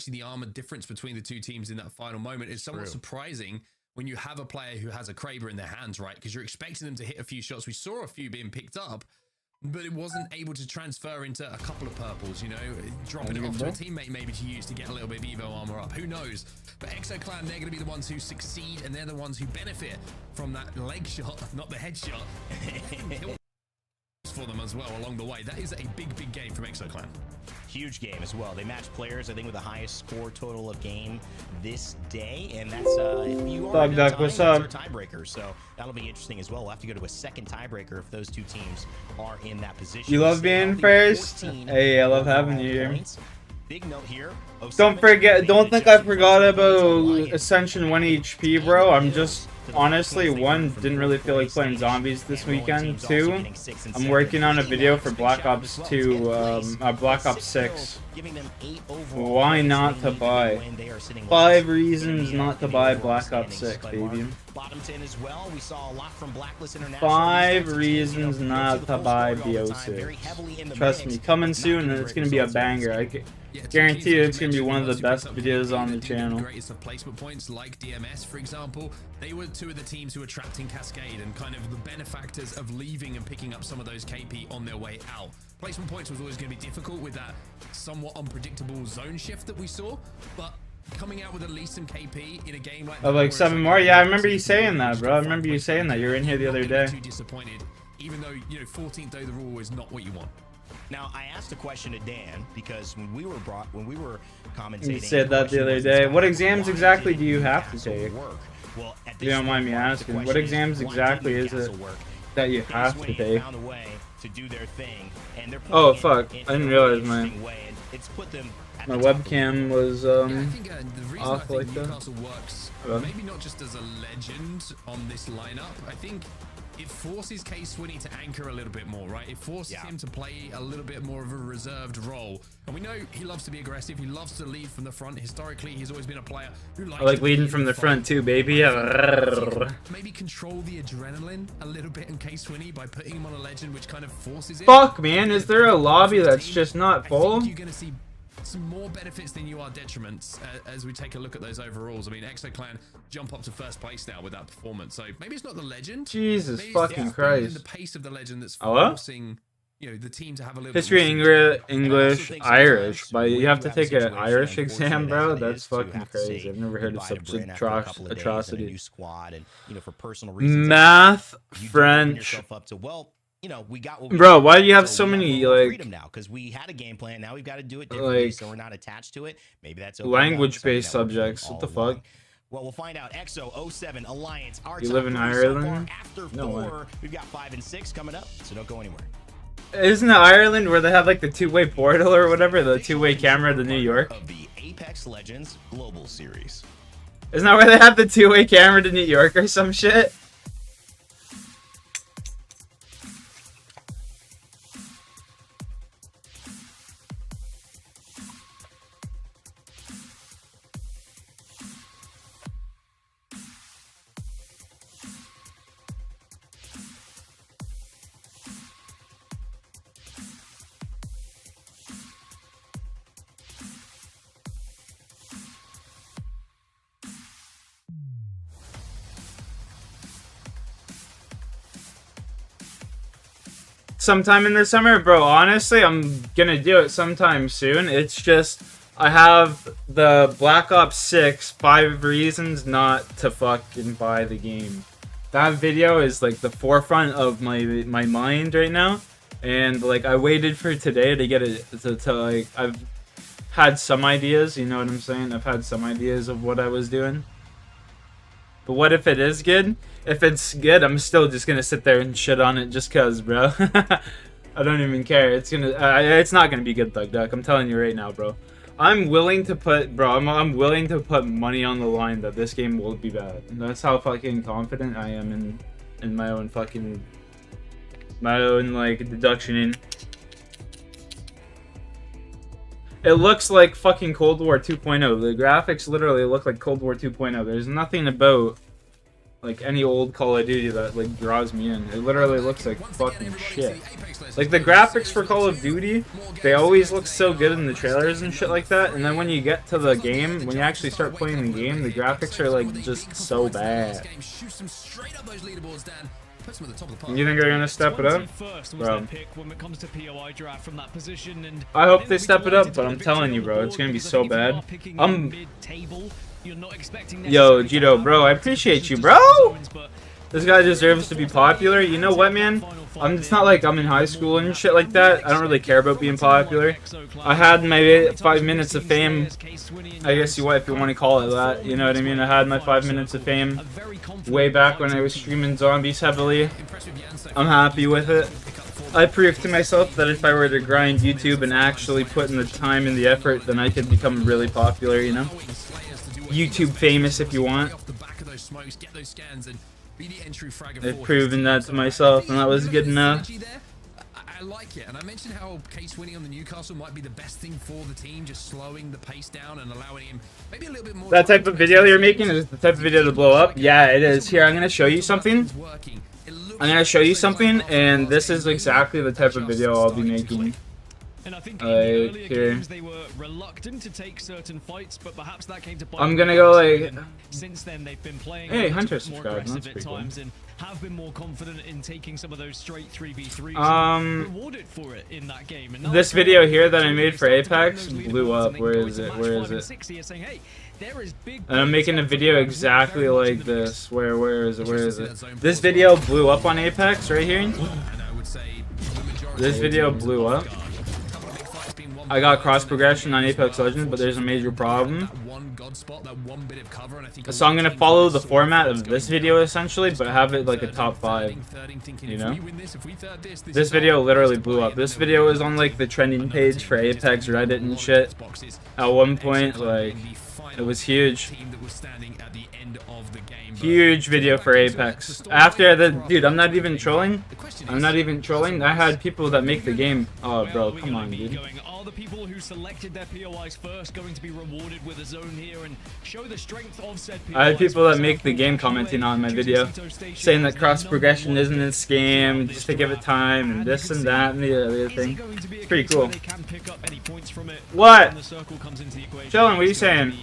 the armor difference between the two teams in that final moment is somewhat surprising when you have a player who has a Kraber in their hands, right? Because you're expecting them to hit a few shots. We saw a few being picked up, but it wasn't able to transfer into a couple of purples, you know, dropping it off to a teammate maybe to use to get a little bit of Evo armor up. Who knows? But ExoClan, they're going to be the ones who succeed, and they're the ones who benefit from that leg shot, not the headshot. For them as well along the way. That is a big game from ExoClan. Huge game as well. They match players, I think, with the highest score total of game this day, and that's if you are what's up? Tiebreaker, so that'll be interesting as well. We'll have to go to a second tiebreaker if those two teams are in that position. You love being first? Hey, I love having you here. Big note here. Don't think I forgot about Ascension 1 HP, bro. I'm just honestly, 1, didn't really feel like playing zombies this weekend. 2, I'm working on a video for Black Ops 2, Black Ops 6. Why not to buy? 5 reasons not to buy Black Ops 6, baby. 5 reasons not to buy BO6. Trust me, coming soon, and it's gonna be a banger. I guarantee you it's gonna be one of the best videos on the channel. Greatest of placement points, like DMS, for example, they were 2 of the teams who were trapped in Cascade and kind of the benefactors of leaving and picking up some of those KP on their way out. Placement points was always going to be difficult with that somewhat unpredictable zone shift that we saw, but coming out with at least some KP in a game like that, like 7 more. Yeah, I remember you saying that, bro. I remember you saying that. You were in here the other day. Too disappointed, even though, you know, 14th overall is not what you want. Now, I asked a question to Dan because when we were commentating, you said that the other day. What exams exactly do you have to take? Well, if you don't mind me asking, what exams exactly is it that you have to take? Oh fuck! I didn't realize my webcam was off like that. Works, maybe not just as a legend on this lineup. I think it forces K Swinney to anchor a little bit more, right? It forces him to play a little bit more of a reserved role. And we know he loves to be aggressive. He loves to lead from the front. Historically, he's always been a player who likes I like leading from the front too, baby. Maybe control the adrenaline a little bit in K Swinney by putting him on a legend, which kind of forces it. Fuck, man. Is there a lobby that's just not full? I think you're going to see some more benefits than you are detriments as we take a look at those overalls. I mean, ExoClan jump up to first place now with that performance, so maybe it's not the legend. Jesus maybe fucking Christ! The pace of the legend that's forcing, you know, the team to have a little history, English, Irish, but you have to take an Irish exam, bro. That's fucking crazy. I've never heard of such atrocity. Math, French. You know, we got bro, why do you have so many like now? Because we had a game plan. Now we've got to do it differently, like, so we're not attached to it. Maybe that's language-based subjects. What the fuck? Well, we'll find out. EXO 07 Alliance. Our you live in Ireland? After 4, we've got 5 and 6 coming up, so don't go anywhere. Isn't it Ireland where they have like the 2-way portal or whatever, the 2-way camera to New York? Of the Apex Legends Global Series. Isn't that where they have the 2-way camera to New York or some shit? Sometime in the summer, bro. Honestly, I'm gonna do it sometime soon. It's just I have the Black Ops 6 5 reasons not to fucking buy the game. That video is like the forefront of my mind right now, and like I waited for today to get it to like I've had some ideas. You know what I'm saying? I've had some ideas of what I was doing. But what if it is good? If it's good, I'm still just gonna sit there and shit on it just cause, bro. I don't even care. It's not gonna be good, Thug Duck. I'm telling you right now, bro. I'm willing to put, I'm willing to put money on the line that this game will be bad. And that's how fucking confident I am in my own fucking, like deductioning. It looks like fucking Cold War 2.0. The graphics literally look like Cold War 2.0. There's nothing about like any old Call of Duty that like draws me in. It literally looks like fucking shit. Like the graphics for Call of Duty, they always look so good in the trailers and shit like that, and then when you get to the game, when you actually start playing the game, the graphics are like just so bad. You think they're gonna step it up? Bro. I hope they step it up, but I'm telling you, bro, it's gonna be so bad. Yo, Jito, bro, I appreciate you, bro! This guy deserves to be popular. You know what, man? It's not like I'm in high school and shit like that. I don't really care about being popular. I had my 5 minutes of fame. I guess if you want to call it that. You know what I mean? I had my 5 minutes of fame way back when I was streaming zombies heavily. I'm happy with it. I proved to myself that if I were to grind YouTube and actually put in the time and the effort, then I could become really popular, you know? YouTube famous if you want. I've proven that to myself, and that was good enough. I like it, and I mentioned how Case winning on the Newcastle might be the best thing for the team, just slowing the pace down and allowing him maybe a little bit more. That type of video you're making is the type of video to blow up? Yeah, it is. Here, I'm going to show you something. And this is exactly the type of video I'll be making. And I think in the earlier games they were reluctant to take certain fights, but perhaps that came to bite. I'm gonna go like. Since then they've been playing Hunter more aggressive at times and have been more confident in taking some of those straight 3v3s. Rewarded for it in that game. And this video here that I made for Apex blew up. Where is it? And I'm making a video exactly like this. Where is it? This video blew up on Apex right here. This video blew up. I got cross progression on Apex Legends, but there's a major problem. So I'm gonna follow the format of this video essentially, but have it like a top 5. You know? This video literally blew up. This video was on like the trending page for Apex Reddit and shit. At one point, like, it was huge. Huge video for Apex. After the dude, I'm not even trolling. I had people that make the game. Oh, bro, come on, dude. Are the people who selected their POIs first going to be rewarded with a zone here and show the strength of said POIs? I had people that make the game commenting on my video, saying that cross progression isn't a scam, just to give it time and this and that and the other thing. It's pretty cool. What? Chillin', what are you saying?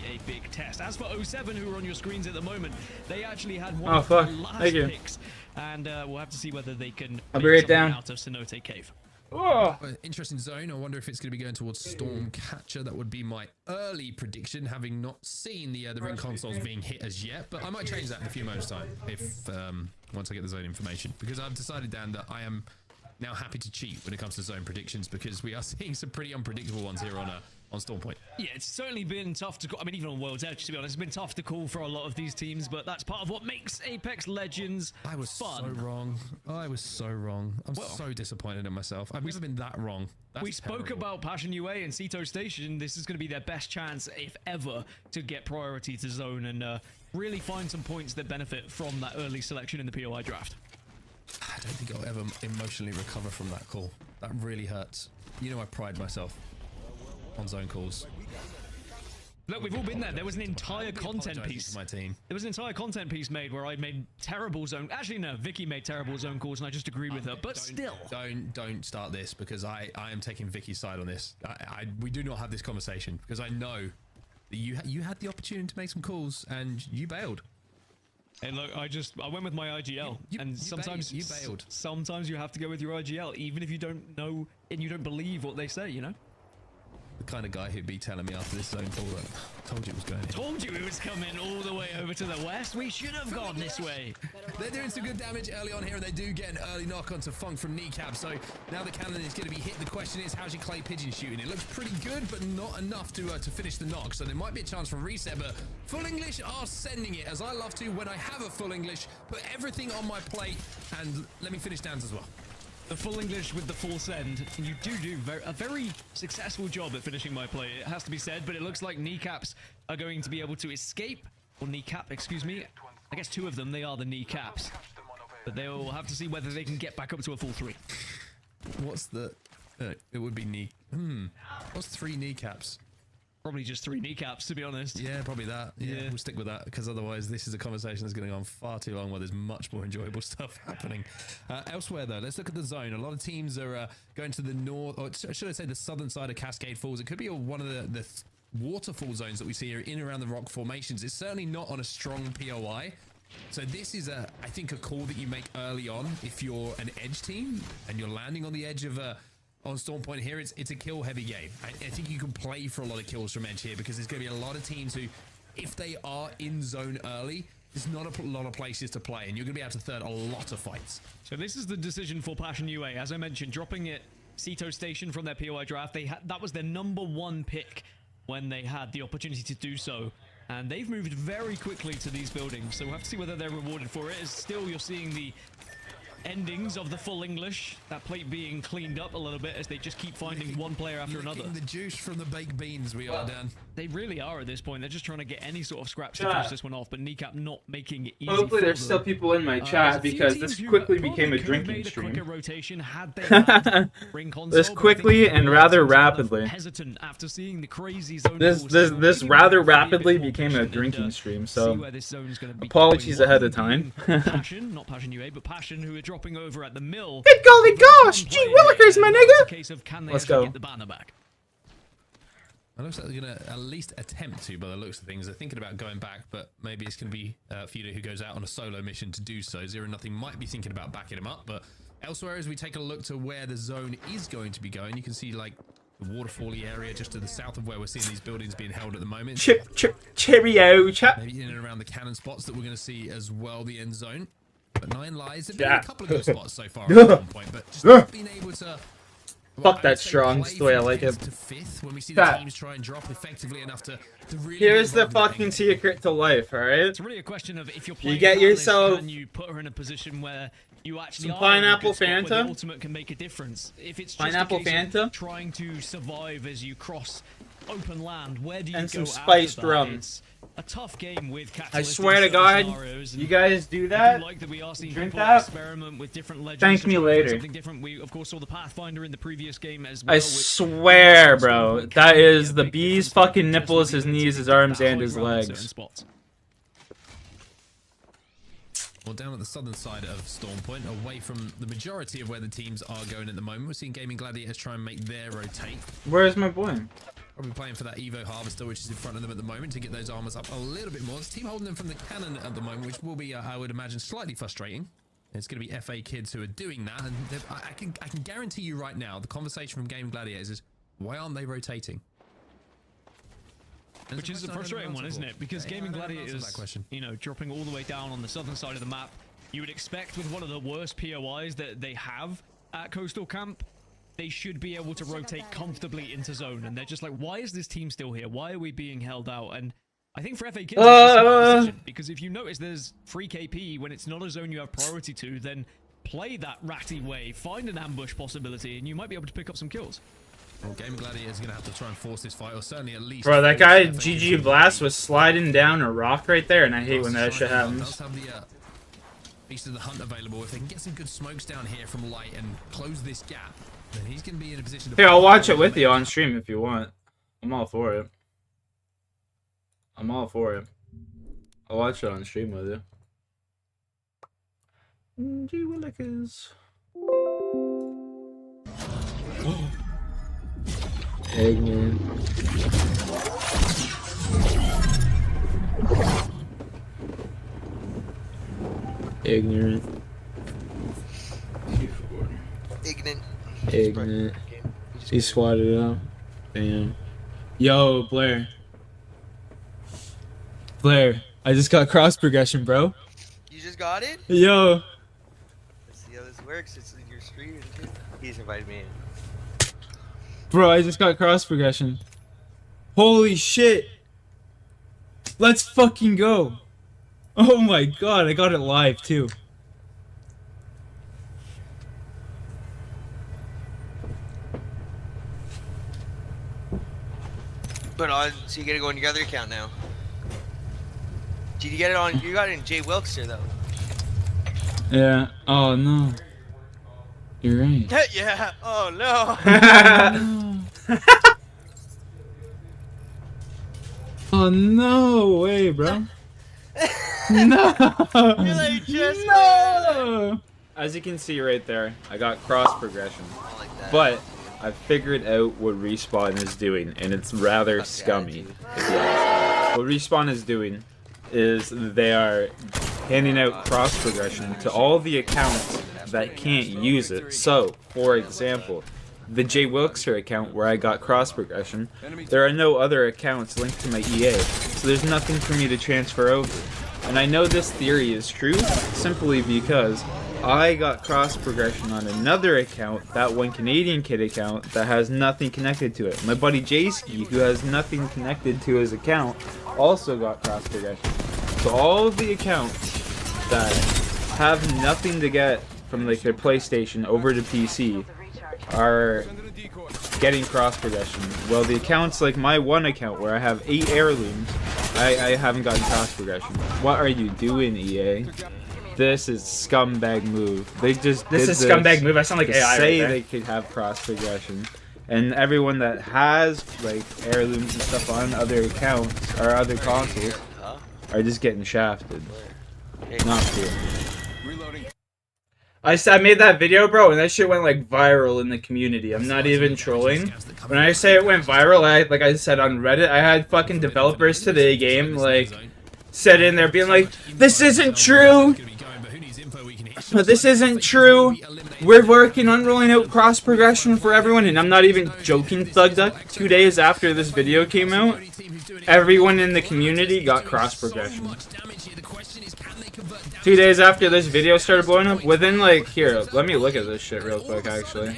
As for 07, who are on your screens at the moment, they actually had one of the last picks, and we'll have to see whether they can I'll be right down. out of Cenote Cave. Oh. Interesting zone. I wonder if it's going to be going towards Stormcatcher. That would be my early prediction, having not seen the ring consoles being hit as yet. But I might change that in a few moments' time if once I get the zone information, because I've decided, Dan, that I am now happy to cheat when it comes to zone predictions, because we are seeing some pretty unpredictable ones here on Storm Point. Yeah, it's certainly been tough to call. I mean, even on World's Edge, to be honest, it's been tough to call for a lot of these teams, but that's part of what makes Apex Legends fun. I was so wrong. I'm so disappointed in myself. I've never been that wrong. We spoke about Passion UA and Ceto Station. This is going to be their best chance, if ever, to get priority to zone and really find some points that benefit from that early selection in the POI draft. I don't think I'll ever emotionally recover from that call. That really hurts. You know, I pride myself on zone calls. Look, we've all been there. There was an entire content piece. My team. There was an entire content piece made where I made terrible zone. Actually, no, Vicky made terrible zone calls, and I just agreed with her. But still, don't start this, because I am taking Vicky's side on this. We do not have this conversation, because I know that you had the opportunity to make some calls and you bailed. Hey, look, I went with my IGL, and sometimes you bailed. Sometimes you have to go with your IGL, even if you don't know and you don't believe what they say, you know. The kind of guy who'd be telling me after this zone call that told you it was going in. Told you it was coming all the way over to the west. We should have gone this way. They're doing some good damage early on here, and they do get an early knock onto Funk from Kneecap. So now the cannon is going to be hit. The question is, how's your Clay Pigeon shooting? It looks pretty good, but not enough to finish the knock. So there might be a chance for reset, but Full English are sending it, as I love to when I have a Full English. Put everything on my plate, and let me finish downs as well. The Full English with the full send, and you do a very successful job at finishing my play, it has to be said, but it looks like Kneecaps are going to be able to escape, or Kneecap, excuse me. I guess two of them, they are the Kneecaps, but they'll have to see whether they can get back up to a full 3. What's the... it would be knee... What's 3 Kneecaps? Probably just 3 kneecaps, to be honest. Yeah, probably that. Yeah, we'll stick with that because otherwise this is a conversation that's going to go on far too long while there's much more enjoyable stuff happening. Elsewhere, though, let's look at the zone. A lot of teams are going to the north, or should I say the southern side of Cascade Falls. It could be one of the waterfall zones that we see here in and around the rock formations. It's certainly not on a strong POI. So this is, I think, a call that you make early on if you're an edge team and you're landing on the edge of on Storm Point here. It's a kill heavy game. I think you can play for a lot of kills from edge here because there's going to be a lot of teams who, if they are in zone early, there's not a lot of places to play and you're going to be able to third a lot of fights. So this is the decision for Passion UA. As I mentioned, dropping it Ceto Station from their POI draft, that was their #1 pick when they had the opportunity to do so. And they've moved very quickly to these buildings, so we'll have to see whether they're rewarded for it. As still, you're seeing the endings of the full English, that plate being cleaned up a little bit as they just keep finding one player after another. The juice from the baked beans we are, Dan. They really are at this point. They're just trying to get any sort of scraps to finish this one off, but Kneecap not making it easy. Hopefully there's still people in my chat because this quickly became a drinking stream. This quickly and rather rapidly. Hesitant after seeing the crazy zone. This rather rapidly became a drinking stream, so apologies ahead of time. Passion, not Passion UA, but Passion, who are dropping over at the mill. Good golly gosh, gee willikers, my nigga! Let's go. Get the banner back. It looks like they're going to at least attempt to, by the looks of things. They're thinking about going back, but maybe it's going to be Fuda who goes out on a solo mission to do so. 0-0 might be thinking about backing him up, but elsewhere, as we take a look to where the zone is going to be going, you can see like the waterfally area just to the south of where we're seeing these buildings being held at the moment. Cheerio, chap. Maybe in and around the cannon spots that we're going to see as well, the end zone. But 9 lives. There've been a couple of good spots so far at one point, but just not being able to. Fuck that strong, that's the way I like it. To 5th, when we see the teams try and drop effectively enough to really. Here's the fucking secret to life, alright? It's really a question of if you're playing, you get yourself can you put her in a position where you actually some pineapple Fanta. The ultimate can make a difference. If it's just pineapple Fanta, trying to survive as you cross open land, where do you and go some spiced after rum. It's a tough game with I swear to God, you guys do that. Like that we are seeing drink people that. Experiment with different legends. Thank me later. Something different. We of course saw the Pathfinder in the previous game as well. I swear, bro, that is the bee's fucking nipples, his knees, his arms, and his legs. Well, down at the southern side of Storm Point, away from the majority of where the teams are going at the moment, we're seeing Gaming Gladiators try and make their rotate. Where's my boy? Probably playing for that Evo Harvester, which is in front of them at the moment, to get those armors up a little bit more. This team holding them from the cannon at the moment, which will be, I would imagine, slightly frustrating. It's going to be FA kids who are doing that, and I can guarantee you right now, the conversation from Gaming Gladiators is, why aren't they rotating? Which is a frustrating one, isn't it? Because Gaming Gladiators, you know, dropping all the way down on the southern side of the map, you would expect with one of the worst POIs that they have at Coastal Camp, they should be able to rotate comfortably into zone. And they're just like, why is this team still here? Why are we being held out? And I think for FA Kids, it's a smart decision, because if you notice there's free KP when it's not a zone you have priority to, then play that ratty way, find an ambush possibility, and you might be able to pick up some kills. Well, Gaming Gladiator is going to have to try and force this fight, or certainly at least. Bro, that guy GG Blast was sliding down a rock right there, and I hate when that shit happens. Does have the Beast of the Hunt available. If they can get some good smokes down here from Light and close this gap, then he's going to be in a position to. Here, I'll watch it with you on stream if you want. I'm all for it. I'm all for it. I'll watch it on stream with you. Gee willikers. Ignorant. Ignorant. Ignorant. He swatted up. Damn. Yo, Blair. Blair, I just got cross progression, bro. You just got it? Yo. Let's see how this works. It's in your stream. He's invited me in. Bro, I just got cross progression. Holy shit. Let's fucking go. Oh my god, I got it live too. But on, so you gotta go on your other account now. Did you get it on? You got it in Jay Wilkster though. Yeah. Oh no. You're right. Yeah. Oh no. Oh, no way, bro. No. You're like, just No. As you can see right there, I got cross progression. I like that. But I figured out what Respawn is doing, and it's rather scummy. If you ask me. What Respawn is doing is they are handing out cross progression to all the accounts that can't use it. So, for example, the Jay Wilkser account where I got cross progression, there are no other accounts linked to my EA, so there's nothing for me to transfer over. And I know this theory is true simply because I got cross progression on another account, that one Canadian kid account that has nothing connected to it. My buddy Jayski, who has nothing connected to his account, also got cross progression. So all of the accounts that have nothing to get from like their PlayStation over to PC are getting cross progression. Well, the accounts like my one account where I have 8 heirlooms, I haven't gotten cross progression. What are you doing, EA? This is scumbag move. They just This is scumbag move. I sound like to AI say right they could have cross progression, and everyone that has like heirlooms and stuff on other accounts or other consoles are just getting shafted. Not cool. I made that video, bro, and that shit went like viral in the community. I'm not even trolling. When I say it went viral, like I said on Reddit, I had fucking developers to the game like sit in there being like, "This isn't true. But this isn't true. We're working on rolling out cross progression for everyone," and I'm not even joking, Thug Duck. 2 days after this video came out, everyone in the community got cross progression. 2 days after this video started blowing up, within like, here, let me look at this shit real quick actually.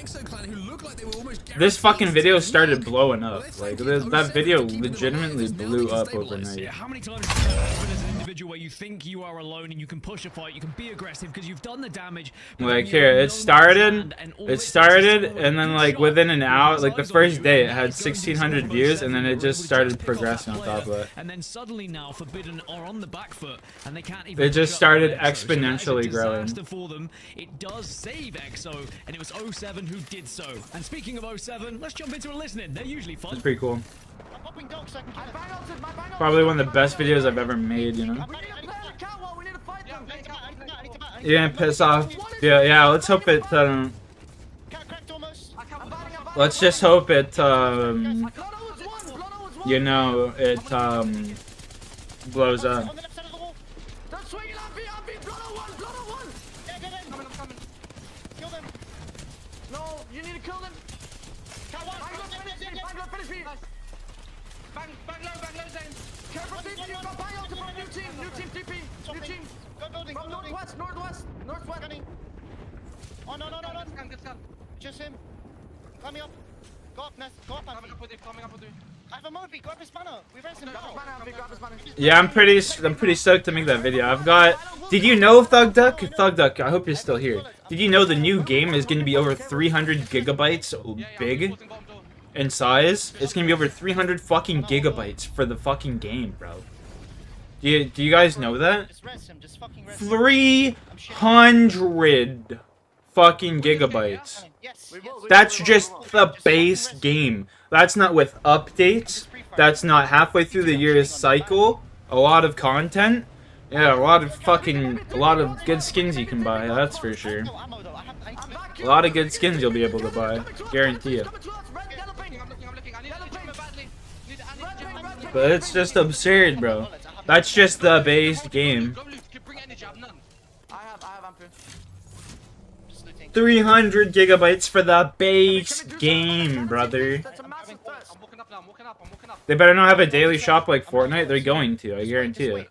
This fucking video started blowing up. Like, that video legitimately blew up overnight. How many times have you been as an individual where you think you are alone and you can push a fight, you can be aggressive because you've done the damage? Like, here, it started, and then like within an hour, like the first day it had 1,600 views, and then it just started progressing on top of it. And then suddenly now Forbidden are on the back foot and they can't even. It just started exponentially growing. For them, it does save EXO, and it was 07 who did so. And speaking of 07, let's jump into a listening. They're usually fun. It's pretty cool. Probably one of the best videos I've ever made, you know? You're gonna piss off. Yeah, let's hope it, let's just hope it, you know, it, blows up. Northwest. Oh no. Good scan. Just him. Coming up. Go up, Ness. Go up, Coming up with you. I have a movie. Grab his banner. We race him now. Yeah, I'm pretty stoked to make that video. I've got. Did you know, Thug Duck? Thug Duck, I hope you're still here. Did you know the new game is going to be over 300 gigabytes big in size? It's going to be over 300 fucking gigabytes for the fucking game, bro. Do you guys know that? 300 fucking gigabytes. That's just the base game. That's not with updates. That's not halfway through the year's cycle. A lot of content. Yeah, a lot of good skins you can buy, that's for sure. A lot of good skins you'll be able to buy. Guarantee it. But it's just absurd, bro. That's just the base game. 300 gigabytes for the base game, brother. They better not have a daily shop like Fortnite. They're going to, I guarantee it.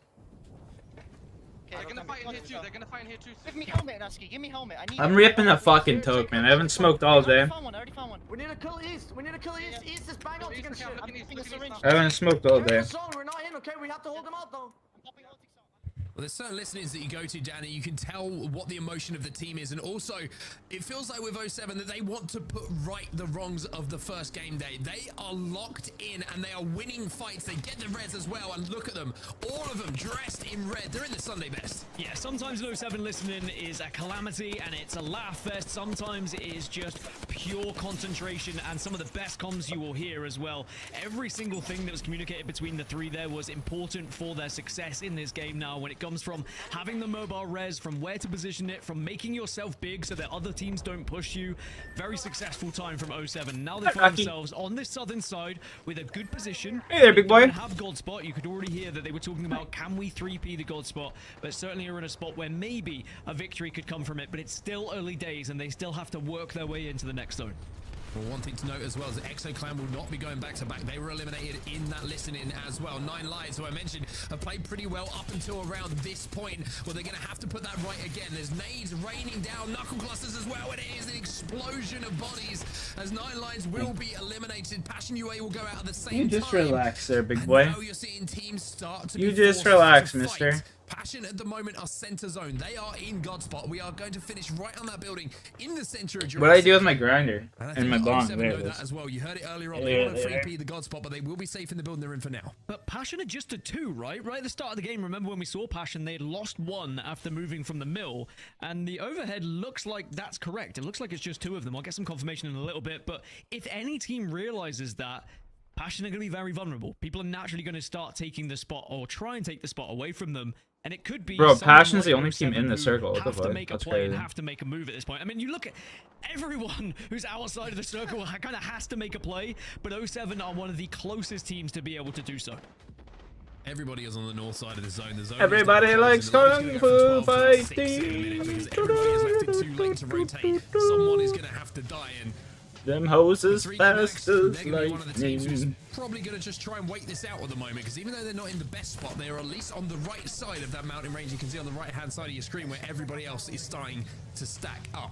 I'm ripping a fucking toke, man. I haven't smoked all day. We need to kill East. East is bang out to get shit. I haven't smoked all day. We're not in, okay? We have to hold them out though. Well, there's certain listenings that you go to, Danny. You can tell what the emotion of the team is. And also, it feels like with 07 that they want to put right the wrongs of the first game day. They are locked in and they are winning fights. They get the reds as well. And look at them. All of them dressed in red. They're in the Sunday best. Yeah, sometimes 07 listening is a calamity and it's a laugh fest. Sometimes it is just pure concentration and some of the best comms you will hear as well. Every single thing that was communicated between the three there was important for their success in this game now when it comes from having the mobile res, from where to position it, from making yourself big so that other teams don't push you. Very successful time from 07. Now they find themselves on this southern side with a good position. Hey there, big boy. They have God spot. You could already hear that they were talking about can we 3P the God spot, but certainly are in a spot where maybe a victory could come from it, but it's still early days and they still have to work their way into the next zone. Well, one thing to note as well is that Exo Clan will not be going back to back. They were eliminated in that listening as well. 9 Lives, who I mentioned, have played pretty well up until around this point. Well, they're going to have to put that right again. There's nades raining down, knuckle clusters as well, and it is an explosion of bodies as 9 Lives will be eliminated. Passion UA will go out at the same time. You just relax there, big boy. Now you're seeing teams start to You just relax, mister. Passion at the moment are center zone. They are in God spot. We are going to finish right on that building in the center of Jurassic. What do I do with my grinder and my bomb? There it is. As well. You heard it earlier on. They want to 3P the God spot, but they will be safe in the building they're in for now. But Passion are just a 2, right? Right at the start of the game, remember when we saw Passion, they had lost 1 after moving from the mill, and the overhead looks like that's correct. It looks like it's just 2 of them. I'll get some confirmation in a little bit, but if any team realizes that, Passion are going to be very vulnerable. People are naturally going to start taking the spot or try and take the spot away from them. And it could be. Bro, Passion's like the only team in the circle. What the have to fuck? make a That's play crazy. and have to make a move at this point. I mean, you look at everyone who's outside of the circle kind of has to make a play, but 07 are one of the closest teams to be able to do so. Everybody is on the north side of the zone. Everybody likes kung fu fighting. Everybody has left it too late to rotate. Someone is going to have to die in. Them hoses Three fast connects, as they're gonna be one of the teams who's lightning. probably going to just try and wait this out at the moment, because even though they're not in the best spot, they are at least on the right side of that mountain range. You can see on the right hand side of your screen where everybody else is starting to stack up.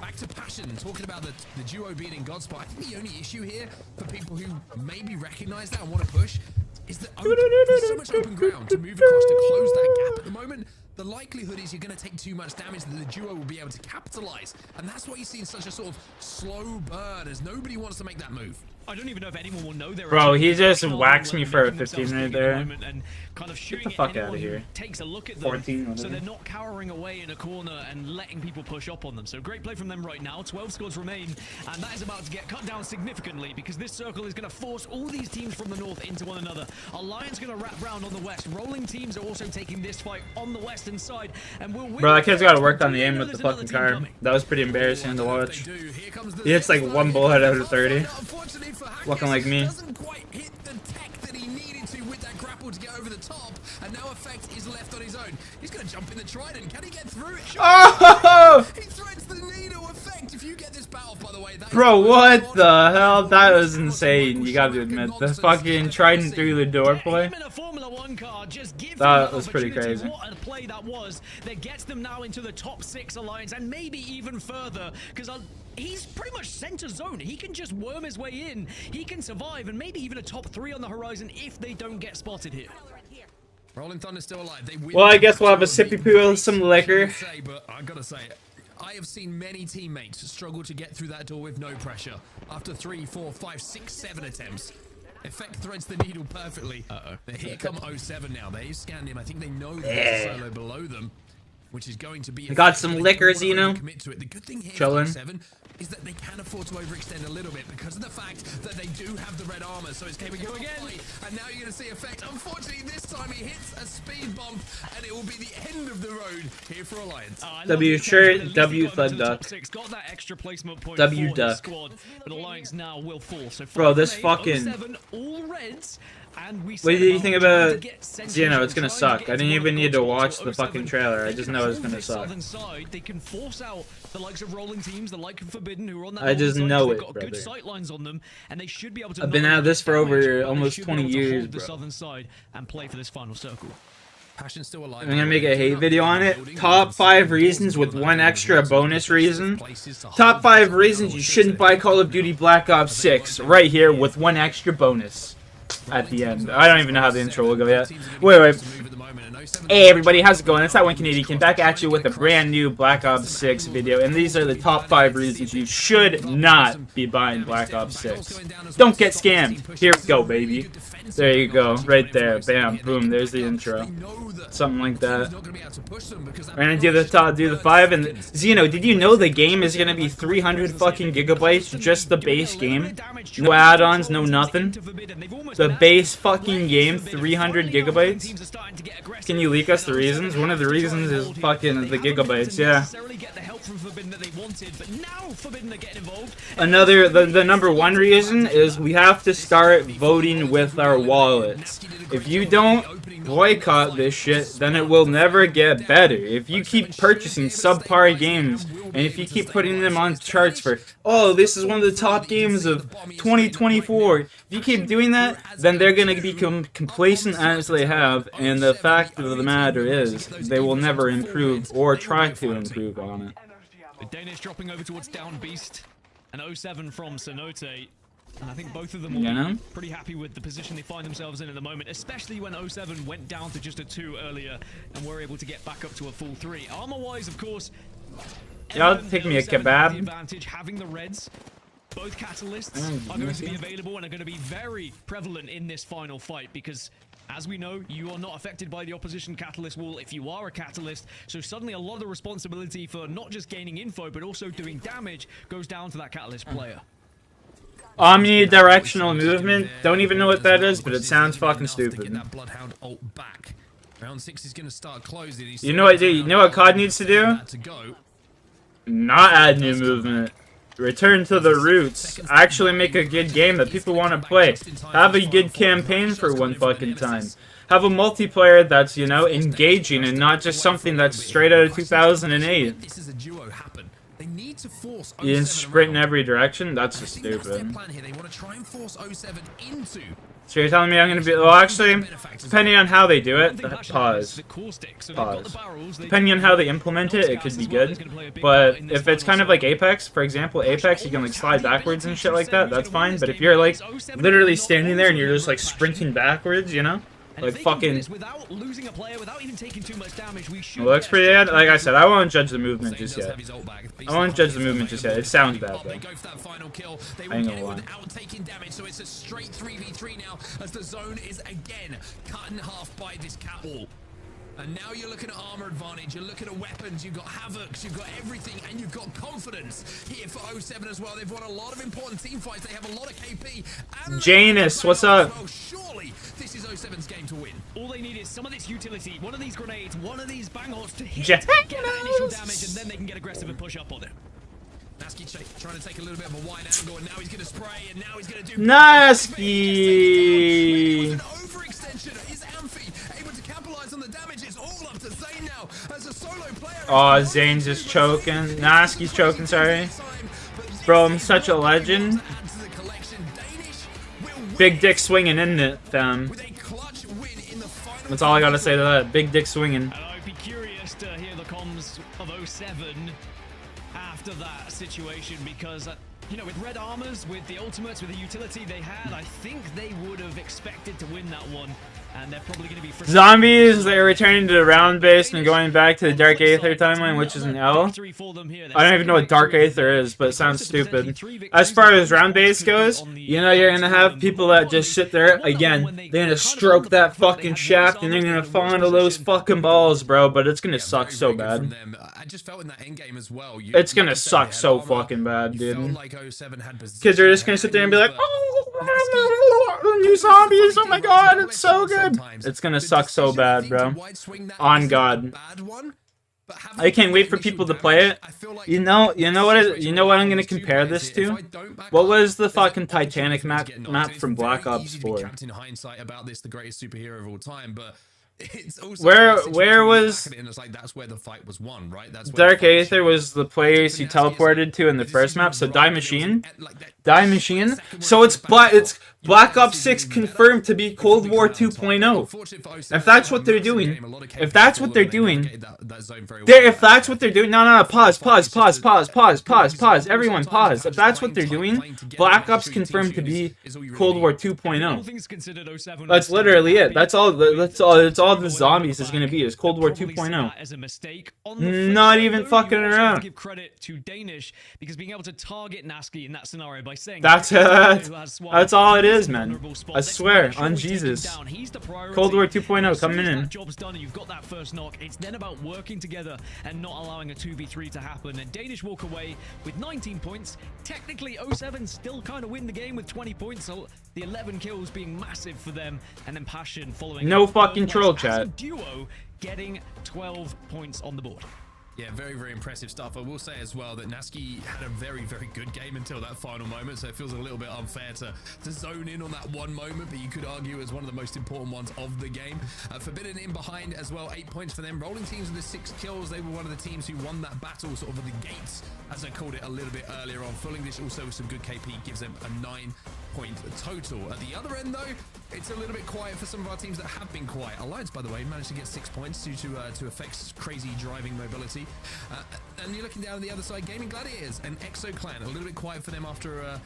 Back to Passion, talking about the duo being in God spot. I think the only issue here for people who maybe recognize that and want to push is that there's so much open ground to move across to close that gap at the moment. The likelihood is you're going to take too much damage that the duo will be able to capitalize. And that's why you see such a sort of slow burn, as nobody wants to make that move. I don't even know if anyone will know they're Bro, he just actually whacked me for a making 15 themselves minute big at there. the moment and kind of shooting the fuck at anyone outta here. who takes a look at them, 14, so whatever. they're not cowering away in a corner and letting people push up on them. So great play from them right now. 12 squads remain, and that is about to get cut down significantly because this circle is going to force all these teams from the north into one another. Alliance going to wrap round on the west. Rolling teams are also taking this fight on the western side, and will win. Bro, that kid's got to work on the aim There's with the another fucking team car. coming. That was pretty embarrassing to watch. They do. Here comes the He hits like one bullet out of 30. Unfortunately for Hackett, Looking like me. doesn't quite hit the tech that he needed to with that grapple to get over the top, and now Effect is left on his own. He's going to jump in the Trident. Can he get through it? Oh! He threads the needle. Effect. If you get this battle, by the way, that Bro, is what the hell? That was insane. You gotta admit, the fucking Trident through the door play. Get him in a Formula 1 car, just give That them was pretty opportunity. crazy. What a play that was that gets them now into the top 6 alliance and maybe even further because he's pretty much center zone. He can just worm his way in. He can survive and maybe even a top 3 on the horizon if they don't get spotted here. Rolling Thunder's still alive. They win. Well, I guess we'll have a sippy poo with some liquor. But I gotta say, I have seen many teammates struggle to get through that door with no pressure after 3, 4, 5, 6, 7 attempts. Effect threads the needle perfectly. But here come 07 now. They scanned him. I think they know that there's a solo below them, which is going to be. I got some liquors, you know. Commit to it. The good thing here Chilling. for 07 is that they can afford to overextend a little bit because of the fact that they do have the red armor. So it's going to go again, and now you're going to see Effect. Unfortunately, this time he hits a speed bump, and it will be the end of the road here for Alliance. W shirt, W thug duck. Got that extra placement point W for duck. his squad, but Alliance now will fall. So Bro, this 5-8, fucking- 07, all reds. And we What said do you think about? trying to get centers You know, and it's gonna trying to suck. get I didn't into even one need of to the watch spots. the So fucking 07, trailer. I they just can know it's hold gonna this suck. southern side. They can force out the likes of rolling teams, the like of Forbidden, who are on that. I just northern side, know 'cause it, they've got good brother. sight lines on them, and they should be able to. I've been not at only this for damage, over but they almost should be 20 able to hold years, the bro. southern side and play for this final circle. Passion's still alive. I'm gonna make a hate video on it. Top 5 reasons with one extra bonus reason. Top 5 reasons you shouldn't buy Call of Duty Black Ops 6. Right here with one extra bonus at the end. I don't even know how the intro will go yet. Wait. Hey everybody, how's it going? It's that one Canadian King back at you with a brand new Black Ops 6 video, and these are the top 5 reasons you should not be buying Black Ops 6. Don't get scammed. Here we go, baby. There you go, right there. Bam, boom. There's the intro. Something like that. We're gonna do the 5, and Zeno, did you know the game is gonna be 300 fucking gigabytes? Just the base game, no add-ons, no nothing. The base fucking game, 300 gigabytes. Can you leak us the reasons? One of the reasons is fucking the gigabytes, yeah. Another, the number 1 reason is we have to start voting with our wallets. If you don't boycott this shit, then it will never get better. If you keep purchasing subpar games, and if you keep putting them on charts for, oh, this is one of the top games of 2024, if you keep doing that, then they're gonna become complacent as they have, and the fact of the matter is, they will never improve or try to improve on it. The Danish dropping over towards Down Beast, and 07 from Cenote. And I think both of them will be pretty happy with the position they find themselves in at the moment, especially when 07 went down to just a 2 earlier and were able to get back up to a full 3. Armor-wise, of course, y'all take me a kebab. Advantage, having the Reds. Both catalysts are going to be available and are going to be very prevalent in this final fight because, as we know, you are not affected by the opposition catalyst wall if you are a catalyst. So suddenly a lot of the responsibility for not just gaining info but also doing damage goes down to that catalyst player. Omnidirectional movement. Don't even know what that is, but it sounds fucking stupid. You know what? You know what COD needs to do? Not add new movement. Return to the roots. Actually make a good game that people want to play. Have a good campaign for one fucking time. Have a multiplayer that's, you know, engaging and not just something that's straight out of 2008. You didn't sprint in every direction? That's just stupid. So you're telling me I'm gonna be... Well, actually, depending on how they do it... Pause. Depending on how they implement it, it could be good. But if it's kind of like Apex, for example, Apex, you can like slide backwards and shit like that, that's fine. But if you're like literally standing there and you're just like sprinting backwards, you know? Like fucking... It looks pretty bad. Like I said, I won't judge the movement just yet. I won't judge the movement just yet. It sounds bad though. I ain't gonna lie. So it's a straight 3v3 now as the zone is again cut in half by this cat wall. And now you're looking at armor advantage, you're looking at weapons, you've got Havocs, you've got everything, and you've got confidence here for 07 as well. They've won a lot of important team fights, they have a lot of KP. Janus, what's up? Well, surely this is 07's game to win. All they need is some of this utility, one of these grenades, one of these bang-offs to hit, Janus. get that initial damage, and then they can get aggressive and push up on it. Nasky trying to take a little bit of a wide angle, and now he's going to spray, and now he's going to do... Nasky! Oh, Zane's just choking. Nasky's choking, sorry. Bro, I'm such a legend. Big dick swinging, isn't it, fam? That's all I gotta say to that. Big dick swinging. And I'd be curious to hear the comms of 07 after that situation because, you know, with red armors, with the ultimates, with the utility they had, I think they would have expected to win that one. And they're probably going to be zombies. They're returning to the round base and going back to the Dark Aether timeline, which is an L. I don't even know what Dark Aether is, but it sounds stupid. As far as round base goes, you know you're gonna have people that just sit there again. They're gonna stroke that fucking shaft and they're gonna fall into those fucking balls, bro. But it's gonna suck so bad. It's gonna suck so fucking bad, dude. Because they're just gonna sit there and be like, oh, new zombies! Oh my god, it's so good. It's gonna suck so bad, bro. On God. I can't wait for people to play it. You know what I'm gonna compare this to? What was the fucking Titanic map from Black Ops 4? Where was that's where the fight was won, right? Dark Aether was the place he teleported to in the first map. So Die Machine. So it's Black Ops 6 confirmed to be Cold War 2.0. If that's what they're doing, no, pause. Everyone pause. If that's what they're doing, Black Ops confirmed to be Cold War 2.0. That's literally it. That's all all the zombies is going to be. Is Cold War 2.0. As a mistake. Not even fucking around. Give credit to Danish because being able to target Nasky in that scenario by saying that's all it is, man. I swear on Jesus. Cold War 2.0 coming in. Job's done and you've got that first knock. It's then about working together and not allowing a 2v3 to happen. And Danish walk away with 19 points. Technically, 07 still kind of win the game with 20 points. So the 11 kills being massive for them, and then Passion following. No fucking troll chat. Duo getting 12 points on the board. Yeah, very, very impressive stuff. I will say as well that Nasky had a very, very good game until that final moment, so it feels a little bit unfair to zone in on that one moment, but you could argue it was one of the most important ones of the game. Forbidden in behind as well, 8 points for them. Rolling teams with the 6 kills. They were one of the teams who won that battle sort of at the gates, as I called it a little bit earlier on. Full English also with some good KP gives them a 9-point total. At the other end, though, it's a little bit quiet for some of our teams that have been quiet. Alliance, by the way, managed to get 6 points due to Effect's crazy driving mobility. And you're looking down on the other side, Gaming Gladiators and Exo Clan, a little bit quiet for them after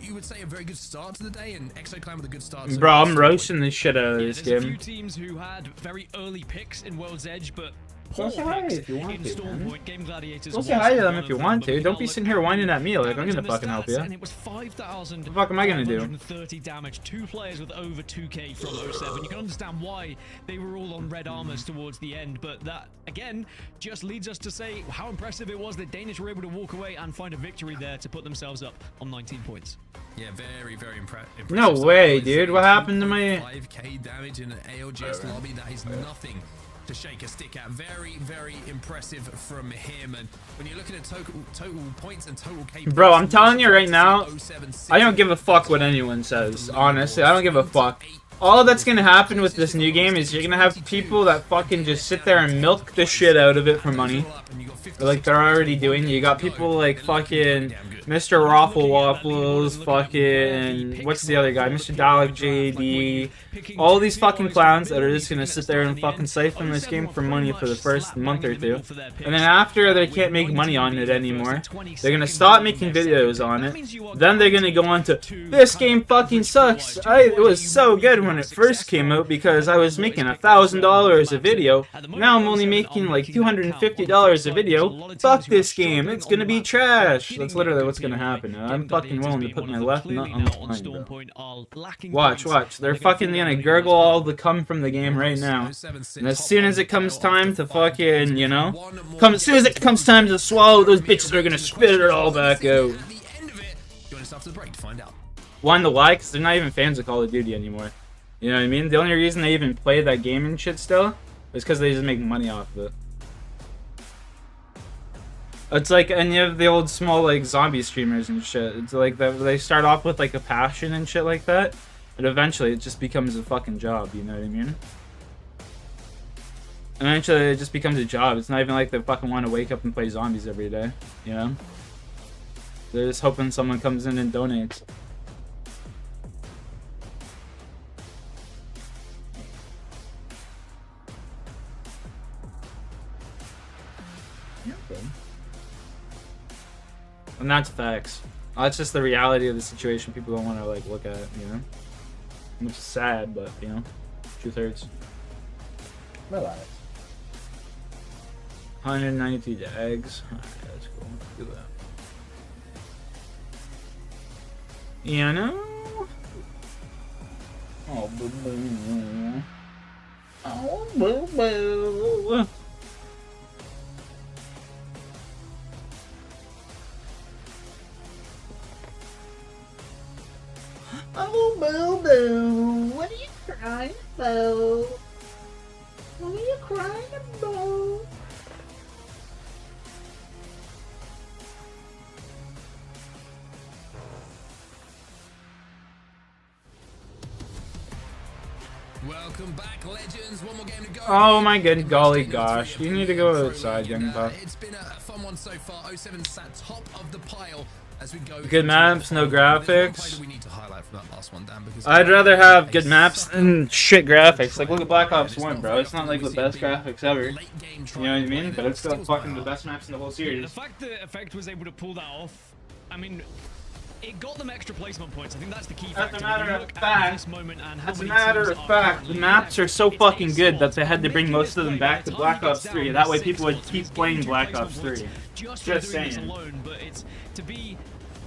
you would say a very good start to the day, and Exo Clan with a good start. So bro, I'm roasting the shit out of this game. There's a few teams who had very early picks in World's Edge, but Go say hi if you want to, man. Game Gladiators Go say hi to them if you want to. Don't be sitting here whining at me like I'm gonna fucking help you. And it was 5,000. What the fuck am I gonna do? 30 damage. 2 players with over 2k from 07. You can understand why they were all on red armors towards the end, but that again just leads us to say how impressive it was that Danish were able to walk away and find a victory there to put themselves up on 19 points. Yeah, very, very impressive. No way, dude. What happened to my 5k damage in an ALGS lobby? That is nothing to shake a stick at. Very, very impressive from him. And when you're looking at total points and total KP, bro, I'm telling you right now, I don't give a fuck what anyone says. Honestly, I don't give a fuck. All that's gonna happen with this new game is you're gonna have people that fucking just sit there and milk the shit out of it for money, like they're already doing. You got people like fucking Mr. Raffle Waffles, fucking what's the other guy, Mr. Dalek JD, all these fucking clowns that are just gonna sit there and fucking siphon this game for money for the first month or two, and then after they can't make money on it anymore, they're gonna stop making videos on it. Then they're gonna go on to, this game fucking sucks. It was so good when it first came out because I was making $1,000 a video. Now I'm only making like $250 a video. Fuck this game. It's gonna be trash. That's literally what's gonna happen. I'm fucking willing to put my left nut on the line, bro. Watch. They're fucking gonna gurgle all the cum from the game right now. And as soon as it comes time to fucking, you know, as soon as it comes time to swallow, those bitches are gonna spit it all back out. Wanna lie? Because they're not even fans of Call of Duty anymore. You know what I mean? The only reason they even play that game and shit still is because they just make money off of it. It's like any of the old small like zombie streamers and shit. It's like they start off with like a passion and shit like that, but eventually it just becomes a fucking job. You know what I mean? Eventually it just becomes a job. It's not even like they fucking want to wake up and play zombies every day. You know? They're just hoping someone comes in and donates. And that's facts. That's just the reality of the situation people don't want to like look at, you know? Which is sad, but you know, truth hurts. Relax. 192 eggs. Alright, that's cool. Do that. You know? Oh, boo boo. Oh, boo boo. Oh, boo boo. What are you crying about? What are you crying about? Welcome back, legends. One more game to go. Oh my good golly gosh. You need to go outside, young buck. It's been a fun one so far. 07 sat top of the pile as we go. Good maps, no graphics. We need to highlight from that last one, Dan, because I'd rather have good maps than shit graphics. Like, look at Black Ops 1, bro. It's not like the best graphics ever. You know what I mean? But it's still fucking the best maps in the whole series. The fact that Effect was able to pull that off, I mean, it got them extra placement points. I think that's the key As factor. a matter When you of look at fact- this moment and how As a many matter teams of are fact, the currently maps are so left, fucking it's good a that they had to bring making most this of them play by back the to time Black he gets Ops down 3. to That way 6 people would spots, keep he's playing getting Black placement Ops points 3. just Just for doing this saying. alone, but it's to be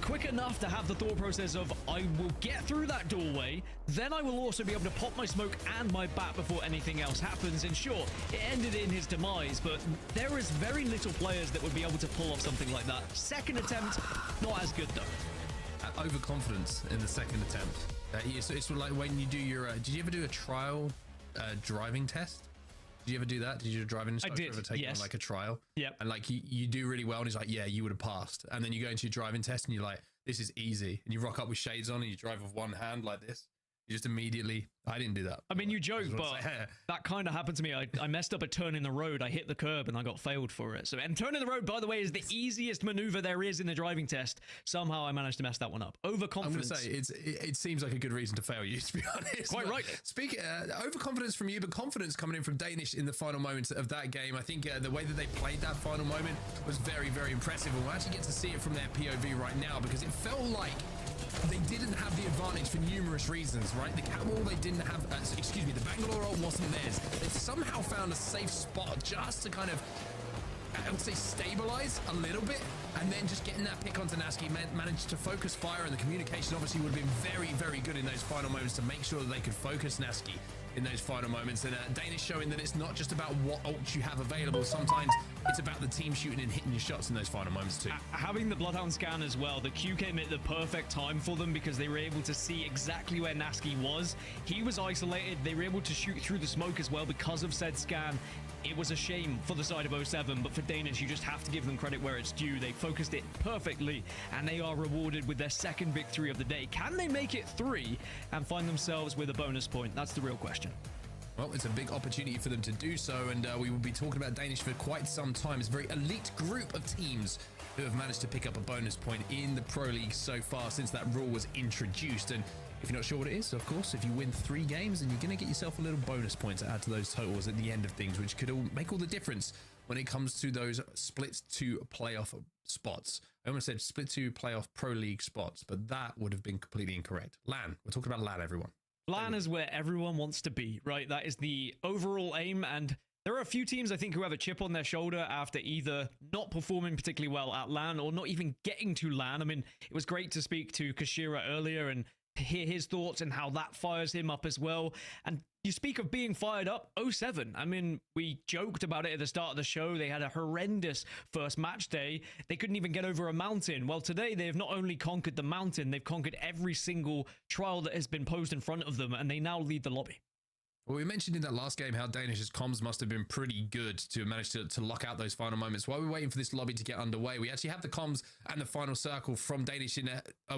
quick enough to have the thought process of I will get through that doorway, then I will also be able to pop my smoke and my bat before anything else happens. And sure, it ended in his demise, but there is very little players that would be able to pull off something like that. Second attempt, not as good though. Overconfidence in the second attempt. It's sort of like when you do your. Did you ever do a trial driving test? Did you ever do that? Did your driving instructor did, ever take you on yes. like a trial? Yep. And like you do really well, and he's like, yeah, you would have passed. And then you go into your driving test, and you're like, this is easy. And you rock up with shades on, and you drive with one hand like this. You just immediately. I didn't do that. I mean, you joke, I just but wanna say, that kind of happened to me. I messed up a turn in the road. I hit the curb and I got failed for it. So, and turn in the road, by the way, is the easiest maneuver there is in the driving test. Somehow I managed to mess that one up. Overconfidence. I'm gonna say it seems like a good reason to fail you, to be honest. Quite But right. Speaking overconfidence from you, but confidence coming in from Danish in the final moments of that game. I think the way that they played that final moment was very, very impressive, and we'll actually get to see it from their POV right now because it felt like they didn't have the advantage for numerous reasons, right? The cat wall they didn't have, the Bangalore ult wasn't theirs. They somehow found a safe spot just to kind of, I would say, stabilize a little bit, and then just getting that pick onto Naski managed to focus fire, and the communication obviously would have been very, very good in those final moments to make sure that they could focus Naski in those final moments. And Danish showing that it's not just about what ult you have available. Sometimes it's about the team shooting and hitting your shots in those final moments too. Having the Bloodhound scan as well, the Q came at the perfect time for them because they were able to see exactly where Naski was. He was isolated. They were able to shoot through the smoke as well because of said scan. It was a shame for the side of 07, but for Danish, you just have to give them credit where it's due. They focused it perfectly, and they are rewarded with their second victory of the day. Can they make it 3 and find themselves with a bonus point? That's the real question. Well, it's a big opportunity for them to do so, and we will be talking about Danish for quite some time. It's a very elite group of teams who have managed to pick up a bonus point in the Pro League so far since that rule was introduced. And if you're not sure what it is, of course, if you win 3 games, then you're going to get yourself a little bonus point to add to those totals at the end of things, which could make all the difference when it comes to those split to playoff spots. I almost said split to playoff Pro League spots, but that would have been completely incorrect. LAN. We're talking about LAN, everyone. LAN is where everyone wants to be, right? That is the overall aim, and there are a few teams, I think, who have a chip on their shoulder after either not performing particularly well at LAN or not even getting to LAN. I mean, it was great to speak to Kashira earlier and hear his thoughts and how that fires him up as well. And you speak of being fired up, 07. I mean, we joked about it at the start of the show. They had a horrendous first match day. They couldn't even get over a mountain. Well, today they have not only conquered the mountain, they've conquered every single trial that has been posed in front of them, and they now lead the lobby. Well, we mentioned in that last game how Danish's comms must have been pretty good to manage to lock out those final moments. While we're waiting for this lobby to get underway, we actually have the comms and the final circle from Danish in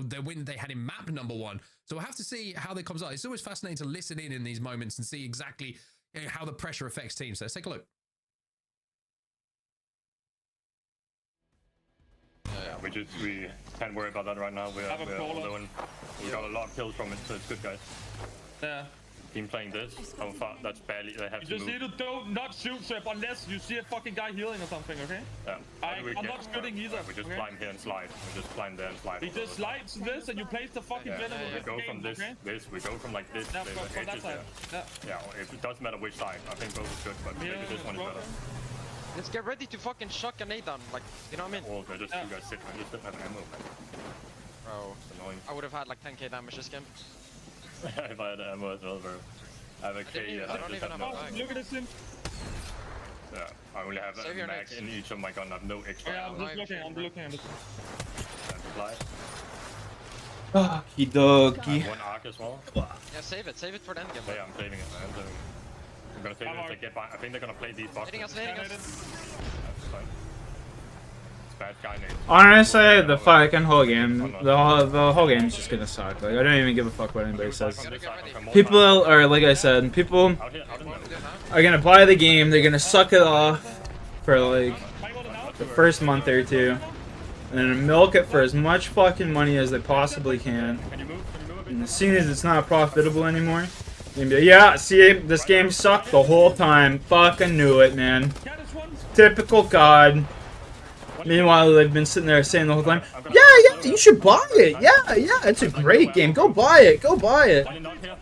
their win they had in map number 1. So we'll have to see how they comes out. It's always fascinating to listen in these moments and see exactly how the pressure affects teams. So let's take a look. Yeah, we can't worry about that right now. We're alone. We got a lot of kills from it, so it's good, guys. Yeah. Team playing this, how far, that's barely, they have to You just move. need to not shoot Trip unless you see a fucking guy healing or something, okay? Yeah. I'm not shooting either. We just okay? climb here and slide. We just climb there and slide. We just slide to this and you place the fucking venom We with go the from game, this, okay? we go from like this, Yeah, the from that edges side. there. Yeah. Yeah, it doesn't matter which side. I think both is good, but maybe this one is better. Let's get ready to fucking shock a nade down, like, you know what I mean? Or they're just you guys sitting, I just don't have ammo, man. Bro, It's annoying. I would have had like 10k damage this game. If I had ammo as well, bro. I have a K, I don't even have a Oh, bag. look at this him. Yeah, I only have Save a your mag next. in each of my gun. I have no extra Yeah, ammo. I'm looking at this. And supply. Okie I dokie. have 1 arc as well. Yeah, save it for the end game. Yeah, I'm saving it, man. I'm gonna save it if they get by. I think they're gonna play these boxes. Hitting us, hitting us. That's fine. It's bad guy name. Honestly, the fucking whole game, the whole game's just gonna suck. Like, I don't even give a fuck what anybody says. People are, like I said, people Out here, out in there. are gonna buy the game, they're gonna suck it off for like the first month or 2, and then milk it for as much fucking money as they possibly can. Can you move? And as soon as it's not profitable anymore, you can be like, yeah, see, this game sucked the whole time. Fucking knew it, man. Typical God. Meanwhile, they've been sitting there saying the whole time, yeah, You should buy it. Yeah, it's a great game. Go buy it. Go buy it. One knock here.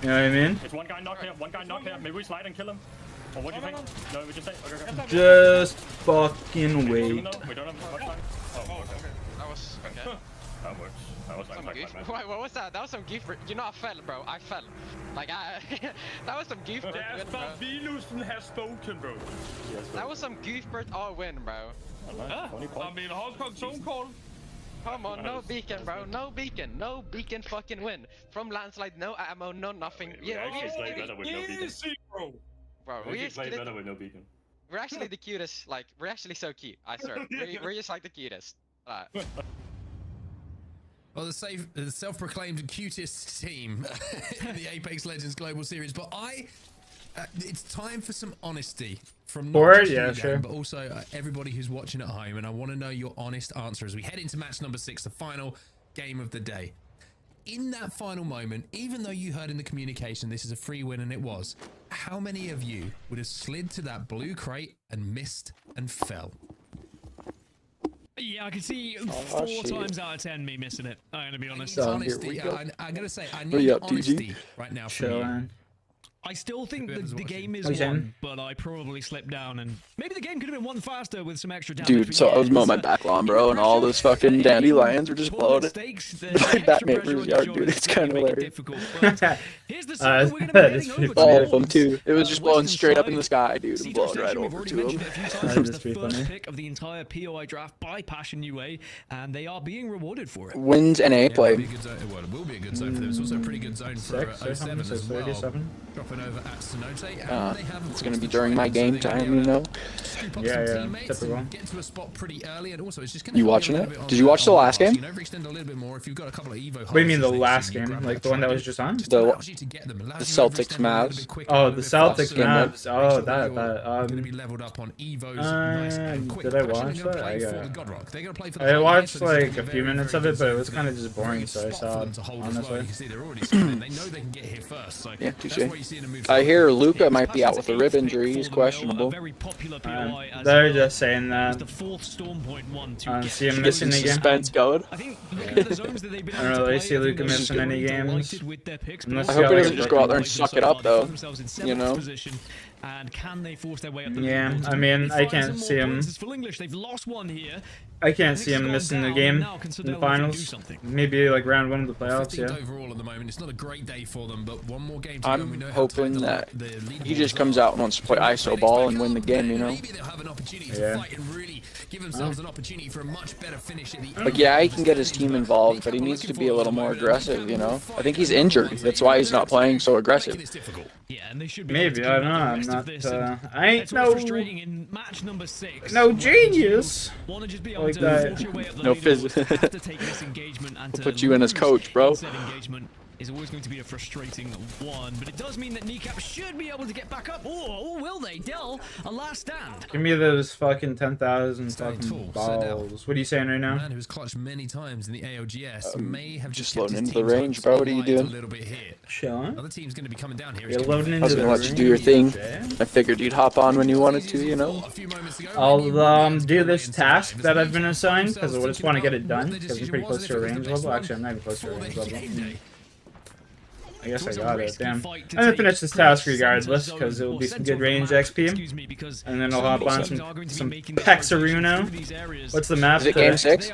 You know what I mean? It's one guy knock here. One guy knock here. Maybe we slide and kill him. Or what do you think? No, we just say. Okay. Just fucking wait. We don't have much time. Oh, okay. That was okay. That works. That was Some like gift. man. What was that? That was some gift. You know, I fell, bro. I fell. Like that was some gift. Venusen has spoken, bro. That was some Goofbert all win, bro. I mean, Hong Kong zone call. Come on, no beacon, bro. No beacon. No beacon fucking win. From landslide, no ammo, no nothing. We actually play better with no beacon. Easy, bro. Bro, We play better with no beacon. we're actually the cutest. Like, we're actually so cute. I swear. We're just like the cutest. Well, the self-proclaimed cutest team in the Apex Legends Global Series, but it's time for some honesty from not just you, Dan, but also everybody who's watching at home, and I want to know your honest answer as we head into match number 6, the final game of the day. In that final moment, even though you heard in the communication this is a free win, and it was, how many of you would have slid to that blue crate and missed and fell? Yeah, I can see 4 times out of 10 me missing it. I'm gonna be honest. Honesty, I'm gonna say I need honesty right now from you. I still think the game is won, but I probably slipped down, and maybe the game could have been won faster with some extra damage. Dude, so I was mowing my back lawn, bro, and all those fucking dandelions were just blowing it. Like that neighbor's yard, dude. It's kind of hilarious. All of them, too. It was just blowing straight up in the sky, dude, and blowing right over to them. That was the first pick of the entire POI draft by Passion UA, and they are being rewarded for it. Wins and A play. It will be a good zone for them. It's also a pretty good zone for 07 as well. Dropping over at Cenote, and they have, it's going to be during my game time, you know? Yeah, typical. Get to a spot pretty early, and also it's just you watching it? Did you watch the last game? You know, overextend a little bit more if you've got a couple of Evo. What do you mean the last game? Like the one that was just on? The Celtics Mavs. Oh, the Celtics Mavs. Oh, that. Going to be leveled up on Evos. Nice and quick. Did I watch that? I watched like a few minutes of it, but it was kind of just boring, so I stopped. Honestly. You can see they're already scanning. They know they can get here first. So yeah, I hear Luca might be out with a rib injury. He's questionable. They're just saying that. See him missing the game. Suspense going. I don't really see Luca missing any games. I hope he doesn't just go out there and suck it up, though. You know? And can they force their way up the leaderboard? I mean, I can't see him. They've lost one here. I can't see him missing the game in the finals. Maybe like round 1 of the playoffs, yeah. Overall at the moment, it's not a great day for them, but one more game to go. I'm hoping that he just comes out and wants to play ISO ball and win the game, you know? Maybe they'll have an opportunity to fight and really give themselves an opportunity for a much better finish at the end. Like, yeah, he can get his team involved, but he needs to be a little more aggressive, you know? I think he's injured. That's why he's not playing so aggressive. Maybe, I don't know. I'm not, I ain't no genius. Like that. No physics. We'll put you in as coach, bro. Is always going to be a frustrating one, but it does mean that Kneecap should be able to get back up. Or will they? Dell, a last stand. Give me those fucking 10,000 fucking balls. What are you saying right now? Man who's clutched many times in the ALGS may have just loading into the range, bro. What are you doing? A little bit here. Chilling. Other team's going to be coming down here. You're loading into the range. I was going to let you do your thing. I figured you'd hop on when you wanted to, you know. I'll do this task that I've been assigned because I just want to get it done because I'm pretty close to a range level. Actually, I'm not even close to a range level. I guess I got it, damn. I'm gonna finish this task regardless, because it will be some good range XP. And then I'll hop on some Pexaruno. What's the map? Is it game 6?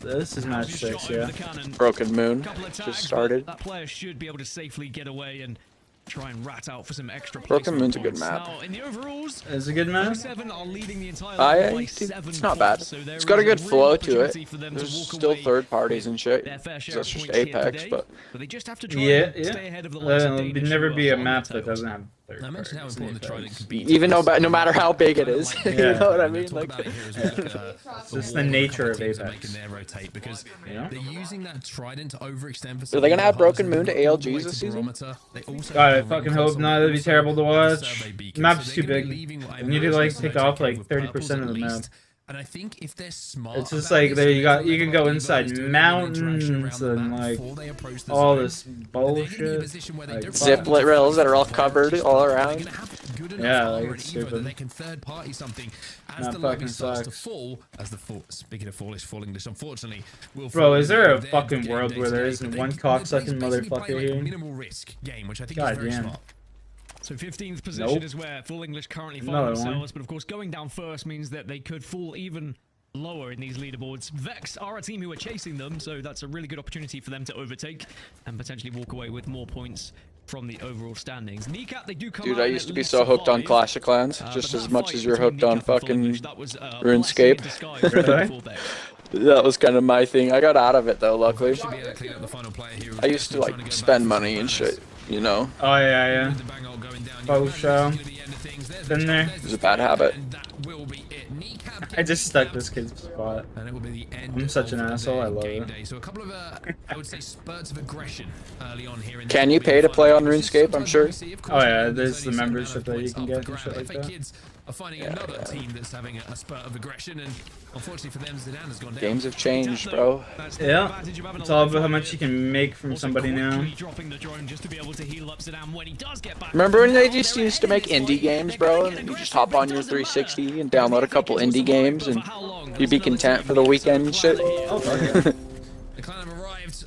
This is match 6, yeah. Broken Moon just started. That player should be able to safely get away and try and rat out for some extra. Broken Moon's a good map. Now, in the overalls, it's a good map. It's not bad. It's got a good flow to it. There's still third parties and shit. That's just Apex, but they just have to try and stay ahead of the likes of There'll never be a map that doesn't have third I mentioned how important the Trident could be. Even though, no matter how big it is, you know what I mean? Like, it's just the nature of Apex. Because they're using that Trident to overextend for. Are they gonna add Broken Moon to ALGs this season? God, I fucking hope not. That'd be terrible to watch. The map's too big. You need to like take off like 30% of the map. And I think if they're smart, it's just like there you can go inside mountains and like all this bullshit. Like, ziplet rails that are all covered all around. good enough Yeah, armor like, and it's evo stupid. that they can third party something as That the lobby fucking starts to sucks. fall. As the speaking of fall English, unfortunately, will Bro, fall is there a their fucking game world day where there today, isn't but one they cocksucking basically play, motherfucker like, here? minimal risk game, which I think God is very damn. smart. So 15th position Nope. is where Full English currently find Another themselves, one. but of course going down first means that they could fall even lower in these leaderboards. Vex are a team who are chasing them, so that's a really good opportunity for them to overtake and potentially walk away with more points from the overall standings. Kneecap, they do come Dude, out I and used at to be least so hooked on survive. Clash of Clans, But just that as much fight as you're between hooked on Kneecap and Full fucking English, that was a blessing in RuneScape. disguise for Really? full Vex. That was kind of my thing. I got out of it though, luckily. Should be able to clean up the final player here. I used to like spend money and shit, you know. Oh yeah, yeah. With the bang ult going down, Oh, you imagine show. this is gonna be the end of things. There's Been the there. jump, there's It's the a bad jump, habit. and that will be it. Kneecap I just gets stuck that, this kid's spot. and it will be the end. I'm such an of asshole, their I love game it. day. So a couple of I would say spurts of aggression early on here. In Can this you lobby pay to of play on finals. RuneScape, I'm Sometimes sure? we see, of Oh course, yeah, there's there's only the a certain amount membership of that you points can up get for and shit grabs. like FA that. Kids are finding another team that's having a spurt of aggression, and unfortunately for them, Zidane has gone down. Games have changed, bro. Yeah, it's all about how much you can make from somebody now. Remember when they just used to make indie games, bro? And you just hop on your 360 and download a couple indie games and you'd be content for the weekend and shit? The clan have arrived,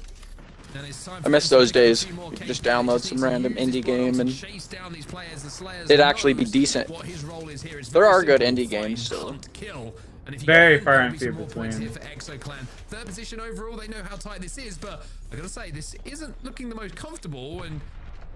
and it's time I for miss them to those make a days. few more You could games. just download some random Use indie this world game to and chase down these players. The Slayers it'd actually be knows decent. what his role is here. It's There very are good simple. indie games Find, still. hunt, kill. And if you Very get far there'll and be some few more points between. here for Exo Clan. Third position overall, they know how tight this is, but I gotta say, this isn't looking the most comfortable, and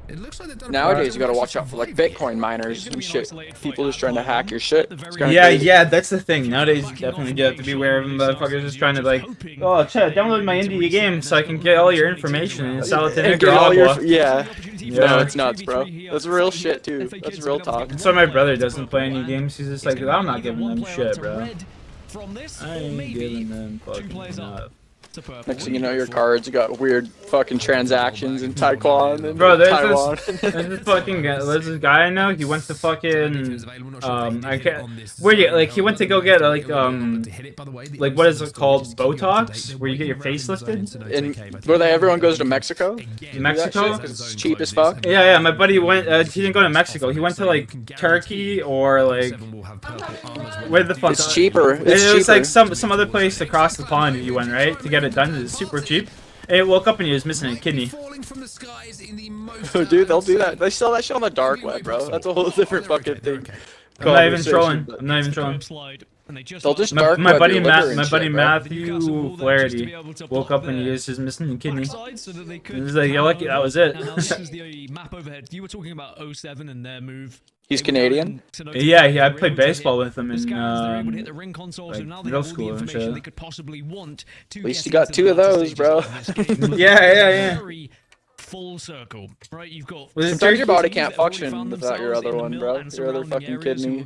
it looks like they've done Nowadays, you gotta watch out for like Bitcoin miners and shit. People just trying to hack your shit. It's kinda Yeah, crazy. yeah, that's the thing. Nowadays, you definitely do have to be aware of them motherfuckers just trying to like, oh, Chad, download my indie game so I can get all your information and sell it to And get all your, Nicaragua. yeah. Yeah. No, it's nuts, bro. That's real shit, too. That's real talk. That's why my brother doesn't play any games. He's just like, I'm not giving them shit, bro. I ain't giving them fucking enough. Next thing you know, your cards got weird fucking transactions in Taiwan and Bro, Taiwan. there's this fucking guy, there's this guy I know. He went to fucking I can't. Where you like? He went to go get like what is it called? Botox, where you get your face lifted. And where everyone goes to Mexico? Mexico? 'Cause it's cheap as fuck. Yeah, yeah. My buddy went. He didn't go to Mexico. He went to like Turkey or like where the fuck? It's cheaper. It It's was like cheaper. some other place across the pond. You went right to get it done. It's super cheap. And it woke up and he was missing a kidney. Dude, they'll do that. They sell that shit on the dark web, bro. That's a whole different fucking thing. I'm not even Conversation, trolling. but- I'm not even trolling. They'll just My, dark my web buddy your liver and my buddy shit, bro. Matthew Flaherty woke up and he was just missing a kidney. He was like, "You're lucky that was it." Now this is the map overhead. You were talking about 07 and their move. He's Canadian? Yeah, I played baseball with him in like middle school and shit. At least you got two of those, bro. Yeah. Full circle, right? You've got Sometimes your body can't function without your other one, bro. Your other fucking kidney.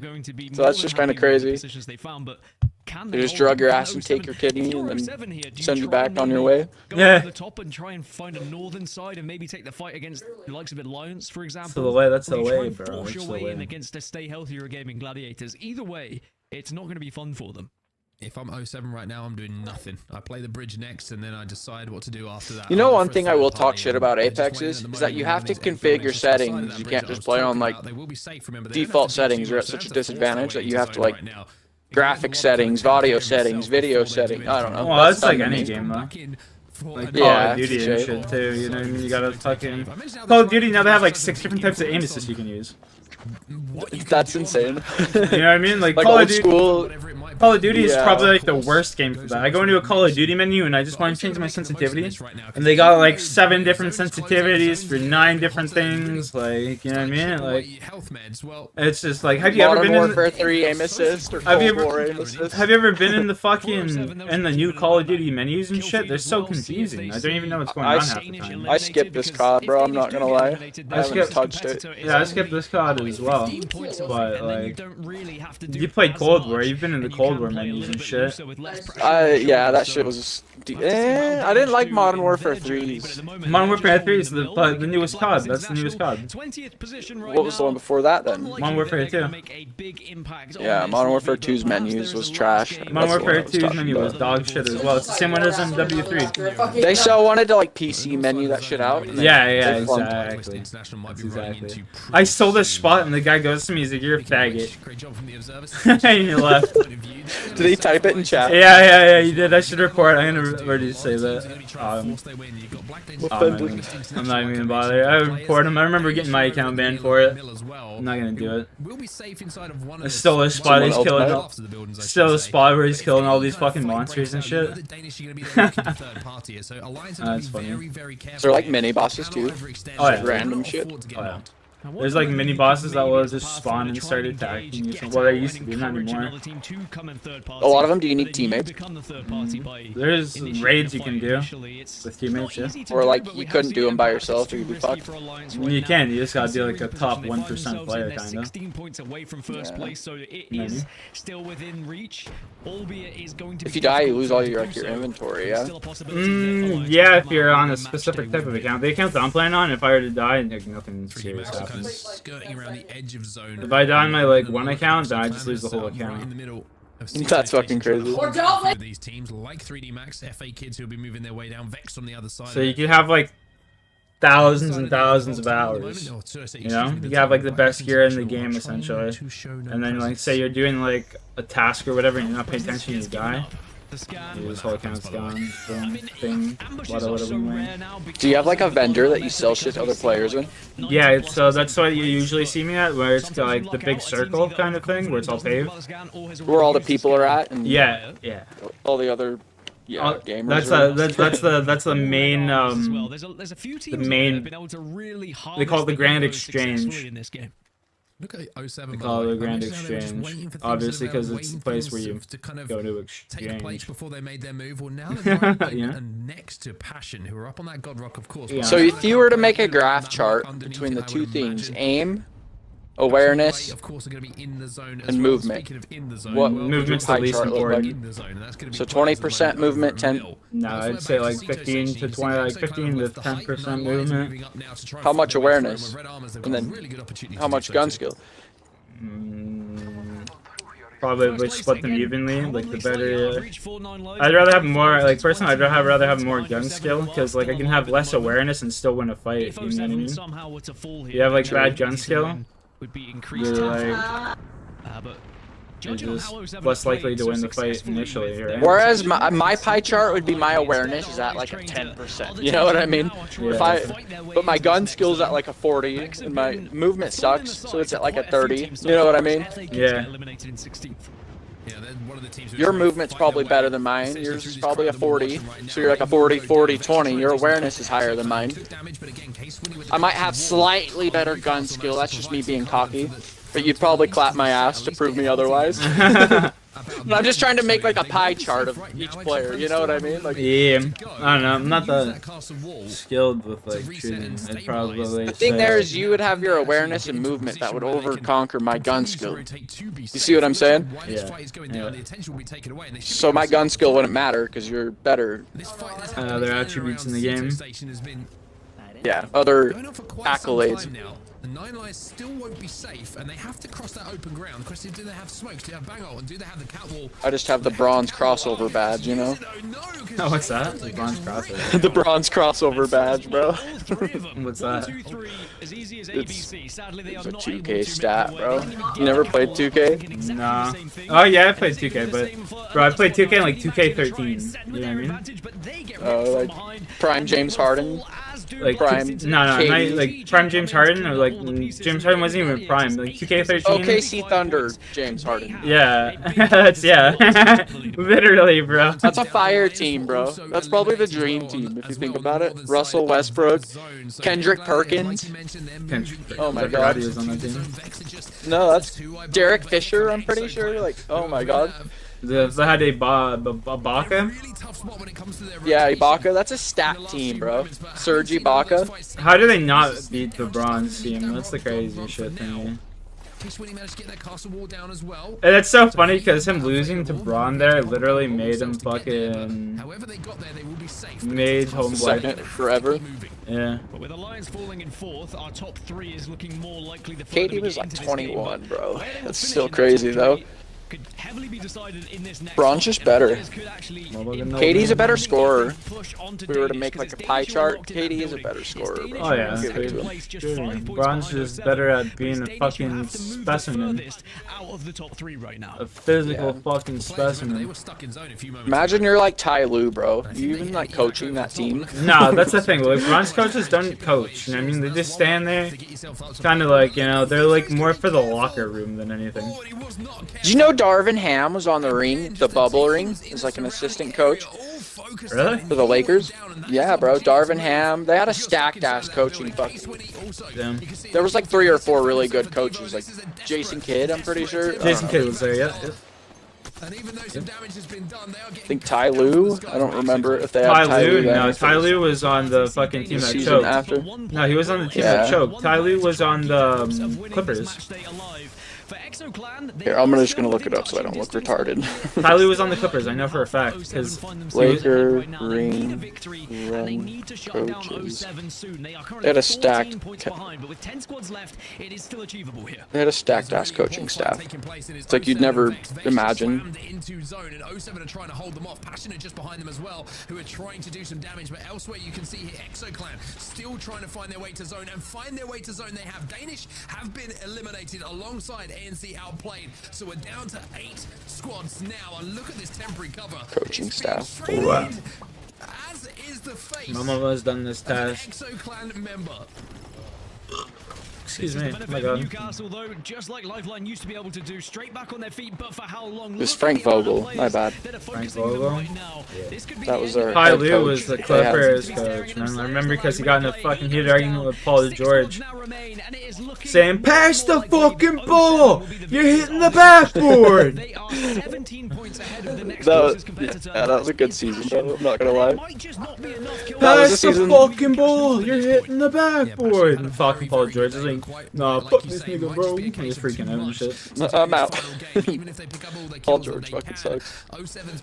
So that's just kind of crazy. They just drug your ass and take your kidney and then send you back on your way. Yeah. The top and try and find a northern side and maybe take the fight against the likes of Alliance, for example. That's the way. That's Or the you try way, and bro. force That's your the way in way. against the Stay Healthier Gaming Gladiators. Either way, it's not going to be fun for them. If I'm 07 right now, I'm doing nothing. I play the bridge next, and then I decide what to do after that. You know, I'll go one for a thing I third will talk party, shit and about they're just Apex waiting is at the that you moment, have to and then configure it's just decided settings. that You bridge can't I was just play on talking like about. They will be safe, remember, they don't default have to do settings too are much. at They such a don't have to force disadvantage their that way you have to into like zone right now. graphic settings, audio settings, video settings. I don't know. Well, that's like Something any to me. game, though. Like Call Yeah, of Duty and shit. shit too. You know what I mean? You gotta fucking Call of Duty now. They have like 6 different types of aim assist you can use. That's insane. You know what I mean? Like Like Call of old Duty. school. Call of Duty is Yeah. probably like the worst game for that. I go into a Call of Duty menu and I just want to change my sensitivity, and they got like 7 different sensitivities for 9 different things. Like, you know what I mean? Like, it's just like, have you ever Modern been Warfare in? 3 aim assist or Have you Cold War ever aim assist? have you ever been in the fucking new Call of Duty menus and shit? They're so confusing. I don't even know what's going on half the time. I skipped this COD, bro. I'm not gonna lie. I haven't touched it. Yeah, I skipped this COD as well. But like, you played Cold War. You've been in the Cold War menus and shit. Yeah, that shit was. I didn't like Modern Warfare 3's. Modern Warfare 3 is the newest COD. That's the newest COD. What was the one before that then? Modern Warfare 2. Yeah, Modern Warfare 2's menus was trash. Modern That's what I Warfare was 2's talking menu was about. dog shit as well. It's the same one as in W3. They so wanted to like PC menu that shit out. and Yeah, they flunked. exactly. That's exactly. I sold a spot bot, and the guy goes to me, he's like, "You're a faggot." Great job from the observers. And you left. Did he type it in chat? Yeah, you did. I should report. I'm gonna already say that. I'm not even gonna bother. I report him. I remember getting my account banned for it. I'm not gonna do it. It's still a spot he's killing. Still a spot where he's killing all these fucking monsters and shit. That's funny. Is there like mini bosses too? Oh yeah. Random shit. Oh yeah. There's like mini bosses that will just spawn and start attacking you. Well, they used to be, not anymore. A lot of them, do you need teammates? There's raids you can do with teammates, yeah. Or like you couldn't do them by yourself, or you'd be fucked. You can, you just gotta be like a top 1% player, kinda. If you die, you lose all your inventory, yeah? Yeah, if you're on a specific type of account. The account that I'm playing on, if I were to die, nothing serious happens. Skirting around the edge of zone. If I die on my like one account, then I just lose the whole account. That's fucking crazy. These teams like 3D Max, FA kids who'll be moving their way down, Vex on the other side. So you could have like thousands and thousands of hours. You know, you have like the best gear in the game essentially, and then like say you're doing like a task or whatever, and you're not paying attention, you die. This whole account's gone. Thing. Do you have like a vendor that you sell shit to other players in? Yeah, so that's what you usually see me at, where it's like the big circle kind of thing, where it's all paved. Where all the people are at, and yeah. all the other gamers. That's the main the main. They call it the Grand Exchange. Look at 07. They call it the Grand Exchange, obviously, because it's the place where you go to exchange. Take place before they made their move. Well, now they're right and next to Passion, who are up on that God Rock, of course. Yeah. So if you were to make a graph chart between the two things, aim, awareness, and movement, what movement's the least important? So 20% movement, 10. No, I'd say like 15 to 20, like 15 to 10% movement. How much awareness? And then how much gun skill? Probably would split them evenly, like the better. I'd rather have more, like personally, I'd rather have more gun skill, because like I can have less awareness and still win a fight. You know what I mean? You have like bad gun skill, you're like you're just less likely to win the fight initially, right? Whereas my pie chart would be my awareness is at like a 10%. You know what I mean? Yeah. But my gun skill's at like a 40, and my movement sucks, so it's at like a 30. You know what I mean? Yeah. Your movement's probably better than mine. Yours is probably a 40, so you're like a 40, 40, 20. Your awareness is higher than mine. I might have slightly better gun skill. That's just me being cocky. But you'd probably clap my ass to prove me otherwise. I'm just trying to make like a pie chart of each player, you know what I mean? Like, yeah, I don't know, I'm not that skilled with like shooting. I'd probably the thing there is you would have your awareness and movement that would overconquer my gun skill. You see what I'm saying? Yeah. So my gun skill wouldn't matter because you're better. Other attributes in the game. Yeah, other accolades. The 9 Lives still won't be safe, and they have to cross that open ground. The question is, do they have smokes? Do they have bang ult? And do they have the catwall? I just have the bronze crossover badge, you know? Oh, what's that? The bronze crossover. The bronze crossover badge, bro. What's that? It's a 2K stat, bro. You never played 2K? Nah. Oh yeah, I played 2K, but bro, I played 2K in like 2K13. You know what I mean? Oh, like Prime James Harden. Like Prime. No, not like Prime James Harden, or like James Harden wasn't even Prime. Like 2K13. OKC Thunder James Harden. Yeah, that's literally, bro. That's a fire team, bro. That's probably the dream team if you think about it. Russell Westbrook, Kendrick Perkins. Oh my God. He was on that team. No, that's Derek Fisher. I'm pretty sure. Like, oh my God. They had a Ibaka. Yeah, Ibaka. That's a stat team, bro. Serge Ibaka. How do they not beat the bronze team? That's the crazy shit thing. And it's so funny because him losing to Braun there literally made him fucking made Homeboy forever. Yeah. But with Alliance falling in 4th, our top 3 is looking more likely. The KD was like 21, bro. That's still crazy though. could heavily be decided in this next Bron's just better. KD's a better scorer. If we were to make like a pie chart, KD is a better scorer. Oh yeah, Bron's just better at being a fucking specimen. A physical fucking specimen. Imagine you're like Ty Lue, bro. You even like coaching that team? No, that's the thing. Like Bron's coaches don't coach. You know what I mean? They just stand there, kind of like, you know, they're like more for the locker room than anything. Did you know Darvin Ham was on the ring, the bubble ring, as like an assistant coach? Really? For the Lakers? Yeah, bro. Darvin Ham. They had a stacked ass coaching fucking. Yeah. There was like 3 or 4 really good coaches, like Jason Kidd, I'm pretty sure. Jason Kidd was there, yeah. And even though some damage has been done, they are I think Ty Lue. I don't remember if they had Ty Lue. then. No, Ty Lue was on the fucking team that choked. After. No, he was on the team that choked. Ty Lue was on the Clippers. Here, I'm just gonna look it up so I don't look retarded. Ty Lue was on the Clippers, I know for a fact. Because Laker, ring, run, coaches. They had a stacked. They had a stacked ass coaching staff. It's like you'd never imagine. Into zone, and 07 are trying to hold them off. Passionate just behind them as well, who are trying to do some damage. But elsewhere, you can see here ExoClan still trying to find their way to zone, and find their way to zone. They have Danish have been eliminated alongside ANC outplayed. So we're down to 8 squads now. And look at this temporary cover. Coaching staff. Wow. As is the face. Mama has done this task. ExoClan member. Excuse me. Oh my God. Newcastle, though, just like Lifeline used to be able to do, straight back on their feet, but for how long? This Frank Vogel, my bad. Frank Vogel? That was our Ty head Lue coach. was the Clippers coach, man. I remember because he got in a fucking heated argument with Paul George. Saying, pass the fucking ball! You're hitting the backboard! That was a good season, bro. I'm not gonna lie. Pass the fucking ball! You're hitting the backboard! And fucking Paul George is like, nah, fuck this nigga, bro. He's freaking out and shit. I'm out. Paul George fucking sucks.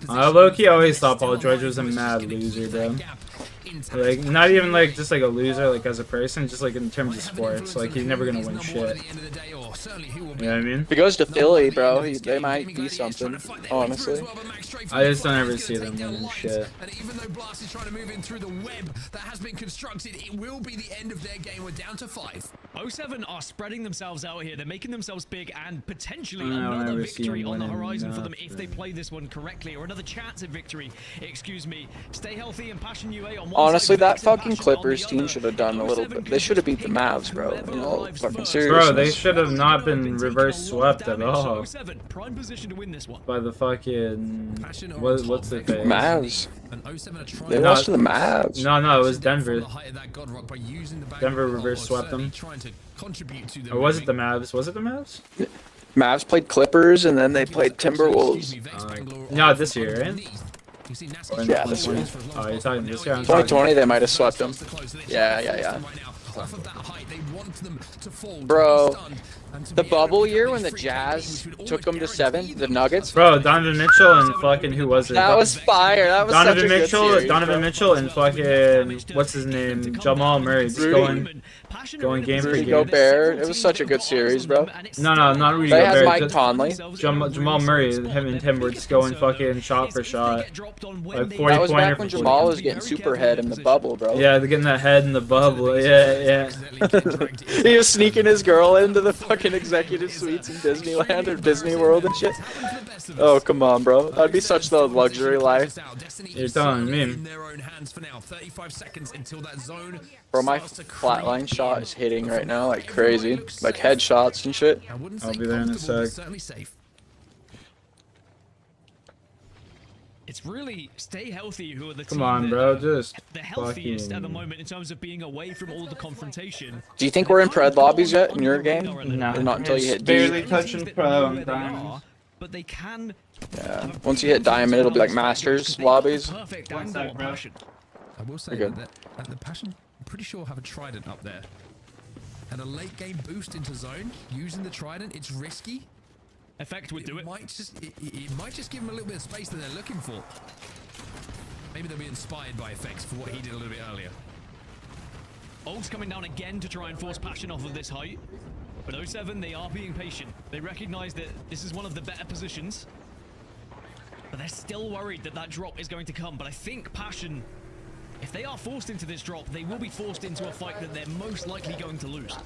Low-key, I always thought Paul George was a mad loser, bro. Like, not even like just like a loser, like as a person, just like in terms of sports. Like, he's never gonna win shit. You know what I mean? If he goes to Philly, bro, they might be something, honestly. I just don't ever see them winning shit. And even though Blast is trying to move in through the web that has been constructed, it will be the end of their game. We're down to 5. 07 are spreading themselves out here. They're making themselves big, and potentially another victory on the horizon for them if they play this one correctly, or another chance at victory. Excuse me. Stay healthy and Passion UA on one Honestly, side, that fucking Clippers team should have done a little bit. They should have beat the Mavs, bro. You know, fucking seriously. Bro, they should have not been reverse swept at all. Prime position to win this one. By the fucking what's the face? Mavs. They lost to the Mavs. No, it was Denver. Denver reverse swept them. Or was it the Mavs? Was it the Mavs? Mavs played Clippers and then they played Timberwolves. No, this year, right? Yeah, this year. Oh, you're talking this year? 2020, they might have swept them. Yeah. Bro, the bubble year when the Jazz took them to 7, the Nuggets. Bro, Donovan Mitchell and fucking who was it? That was fire. That was such a good series, Donovan Mitchell and fucking what's his name? Jamal Murray. Just going game for Rudy game. Gobert. It was such a good series, bro. No, not Rudy They Gobert. had Mike Conley. Jamal Murray, him and Tim were just going fucking shot for shot. Like 40 That was back pointer when for Jamal was getting super head in the bubble, bro. Yeah, they're getting that head in the bubble. Yeah. He was sneaking his girl into the fucking executive suites in Disneyland or Disney World and shit. Oh, come on, bro. That'd be such the luxury life. You're telling me. Bro, my flatline shot is hitting right now like crazy. Like headshots and shit. I'll be there in a sec. It's really stay healthy who are the Come team on, that bro, are just the healthiest fucking... at the moment in terms of being away from all the confrontation. Do you think we're in pred lobbies yet in your game? No, Or not until you hit barely D? touching pro and diamonds. But they can. Yeah. Once you hit diamond, it'll be like masters lobbies. Perfect One angle sec, on bro. Passion. I will say You're that the Passion, I'm pretty sure, have a trident up there. And a late game boost into zone using the trident, it's risky. Effect would do it. It might just give them a little bit of space that they're looking for. Maybe they'll be inspired by effects for what he did a little bit earlier. Ult's coming down again to try and force Passion off of this height. But 07, they are being patient. They recognize that this is one of the better positions. But they're still worried that that drop is going to come. But I think Passion, if they are forced into this drop, they will be forced into a fight that they're most likely going to lose.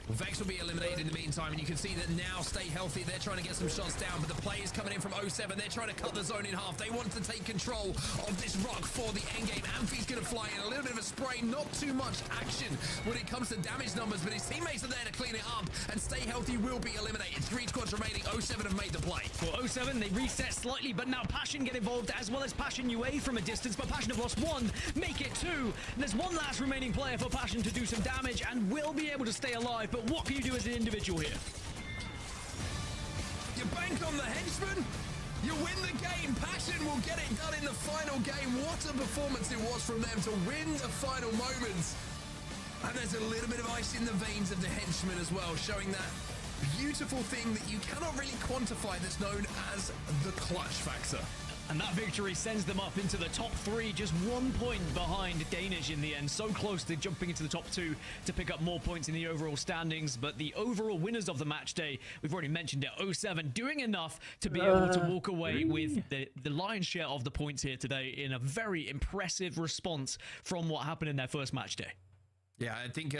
Well, Vex will be eliminated in the meantime, and you can see that now Stay Healthy, they're trying to get some shots down, but the players coming in from 07, they're trying to cut the zone in half. They want to take control of this rock for the endgame. Amphi's going to fly in, a little bit of a spray, not too much action when it comes to damage numbers, but his teammates are there to clean it up, and Stay Healthy will be eliminated. 3 squads remaining. 07 have made the play. For 07, they reset slightly, but now Passion get involved, as well as Passion UA from a distance, but Passion have lost 1, make it 2. And there's one last remaining player for Passion to do some damage, and will be able to stay alive, but what can you do as an individual here? You bank on the henchman, you win the game. Passion will get it done in the final game. What a performance it was from them to win the final moments. And there's a little bit of ice in the veins of the henchman as well, showing that beautiful thing that you cannot really quantify that's known as the clutch factor. And that victory sends them up into the top 3, just 1 point behind Danish in the end. So close to jumping into the top 2 to pick up more points in the overall standings. But the overall winners of the match day, we've already mentioned it, 07, doing enough to be able to walk away with the lion's share of the points here today in a very impressive response from what happened in their first match day. Yeah, I think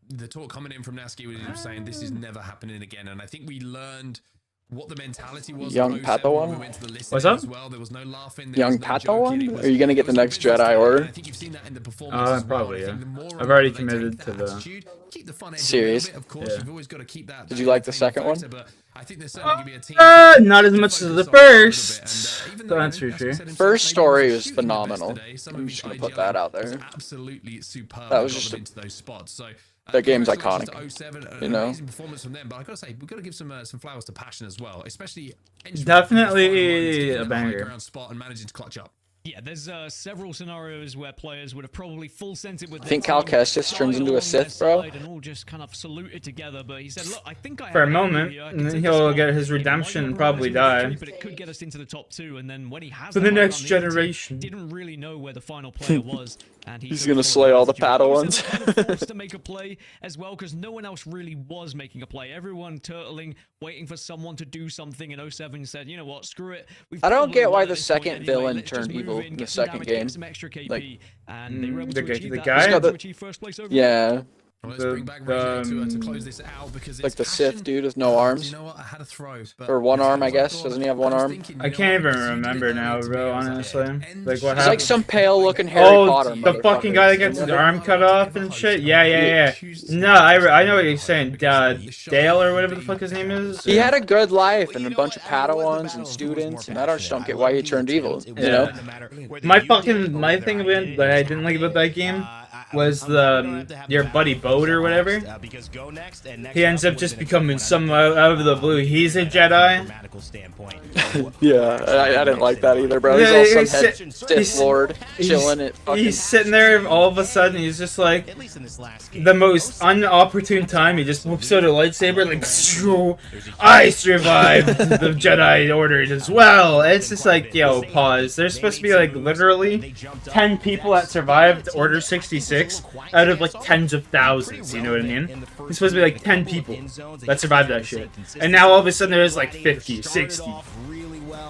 the talk coming in from Nasky was saying this is never happening again. And I think we learned what the mentality was. Young Padawan? What's up? Well. There was no laughing. Young Padawan? Are you gonna get the next Jedi Order? I think you've seen that in the performance. Probably, yeah. I've already committed to the... Keep the fun edge Serious? of course, you've always got to keep that. Did you like the second one? But I think there's certainly going to be a team not as much as the first. That's for sure. First story was phenomenal. I'm just gonna put that out there. Absolutely superb. That was just into those spots. So that game's iconic. You know, performance from them. But I gotta say, we've got to give some flowers to Passion as well, especially definitely a banger. Spot and managing to clutch up. Yeah, there's several scenarios where players would have probably full sent it with. I think Cal Kestis turns into a Sith, bro. And all just kind of saluted together, but he said, "Look, I think I." For a moment, and then he'll get his redemption and probably die. But it could get us into the top 2, and then when he has for the next generation, didn't really know where the final player was, and he's gonna slay all the Padawans. Forced to make a play as well, because no one else really was making a play. Everyone turtling, waiting for someone to do something. And 07 said, "You know what? Screw it." I don't get why the second villain turned evil in the second game. Like, and they were able to the guy? Yeah. Well, let's bring back to close this out, because like the Sith dude with no arms. You know what? I had a throw, or one arm, I guess. Doesn't he have one arm? I can't even remember now, bro. Honestly, like what happened? He's like some pale-looking Harry Potter. The fucking guy that gets his arm cut off and shit. Yeah. No, I know what you're saying. Dale or whatever the fuck his name is. He had a good life and a bunch of Padawans and students, and I just don't get why he turned evil. You know? My thing that I didn't like about that game was your buddy Bode or whatever. He ends up just becoming some out of the blue. He's a Jedi. Yeah, I didn't like that either, bro. He's all some Sith Lord chilling it. He's sitting there, all of a sudden, he's just like the most unopportune time. He just whoops out a lightsaber, like, I survived the Jedi Order as well. It's just like, yo, pause. There's supposed to be like literally 10 people that survived Order 66 out of like tens of thousands. You know what I mean? It's supposed to be like 10 people that survived that shit, and now all of a sudden there's like 50, 60.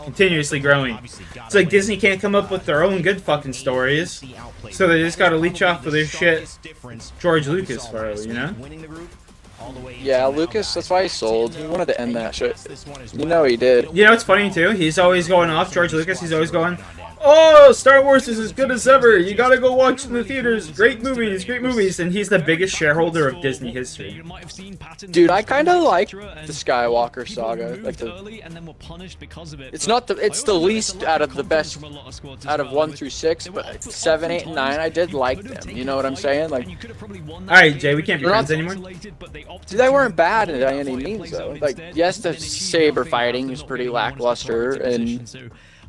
Continuously growing. It's like Disney can't come up with their own good fucking stories, so they just gotta leech off of their shit George Lucas for, you know? Yeah, Lucas, that's why he sold. He wanted to end that shit. You know he did. You know what's funny too? He's always going off, George Lucas, he's always going, oh, Star Wars is as good as ever. You gotta go watch in the theaters. Great movies, great movies. And he's the biggest shareholder of Disney history. Dude, I kind of like the Skywalker saga. Like it's the least out of the best out of 1 through 6, but 7, 8, and 9, I did like them. You know what I'm saying? Like, all right, Jay, we can't be friends anymore. Dude, they weren't bad by any means though. Like, yes, the saber fighting was pretty lackluster, and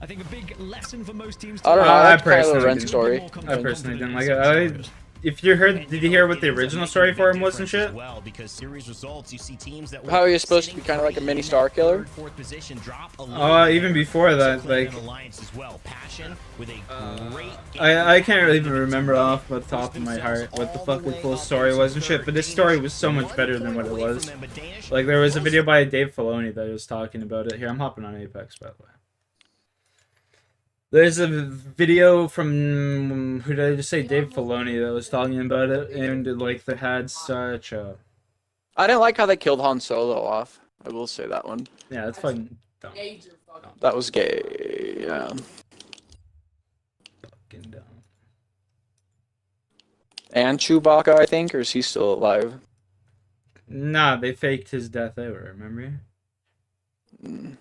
I think a big lesson for most teams. I don't know. I personally Kylo Ren's story. I personally didn't like it. if you heard, did you hear what the original story for him was and shit? Well, because series results, you see teams that How are you supposed to be kind of like a mini star killer? Even before that, like, I can't even remember off the top of my heart what the fucking full story was and shit, but this story was so much better than what it was. Like, there was a video by Dave Filoni that was talking about it. Here, I'm hopping on Apex, by the way. There's a video from, who did I just say? Dave Filoni that was talking about it, and like they had such a... I didn't like how they killed Han Solo off. I will say that one. Yeah, that's fucking dumb. That was gay, yeah. Fucking dumb. And Chewbacca, I think, or is he still alive? Nah, they faked his death out, remember?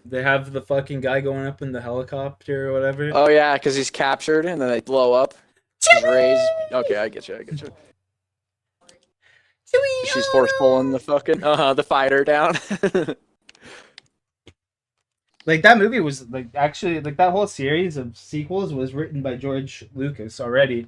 They have the fucking guy going up in the helicopter or whatever. Oh yeah, because he's captured and then they blow up. Raised. Okay, I get you. She's force pulling the fucking the fighter down. Like that movie was like actually like that whole series of sequels was written by George Lucas already,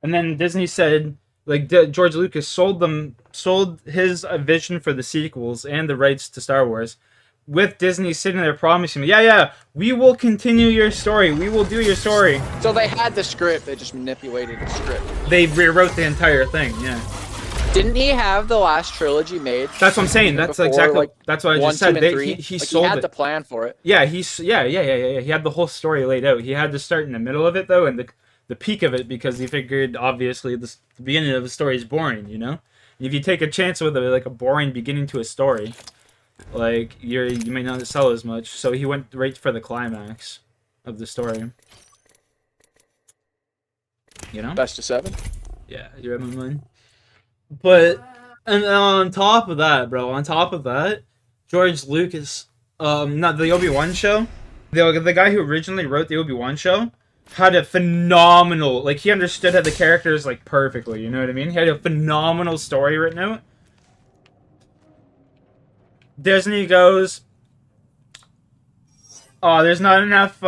and then Disney said like George Lucas sold his vision for the sequels and the rights to Star Wars. With Disney sitting there promising me, yeah, we will continue your story. We will do your story. So they had the script. They just manipulated the script. They rewrote the entire thing, yeah. Didn't he have the last trilogy made? That's what I'm saying. That's before, exactly like, that's what I just said. He sold he had it. the plan for it. Yeah, He had the whole story laid out. He had to start in the middle of it though, and the peak of it, because he figured obviously the beginning of the story is boring. You know, if you take a chance with a boring beginning to a story, like you may not sell as much. So he went right for the climax of the story. You know, best of 7. Yeah, you read my mind. But and on top of that, George Lucas, not the Obi-Wan show, the guy who originally wrote the Obi-Wan show had a phenomenal, like he understood how the characters like perfectly. You know what I mean? He had a phenomenal story written out. Disney goes, oh, there's not enough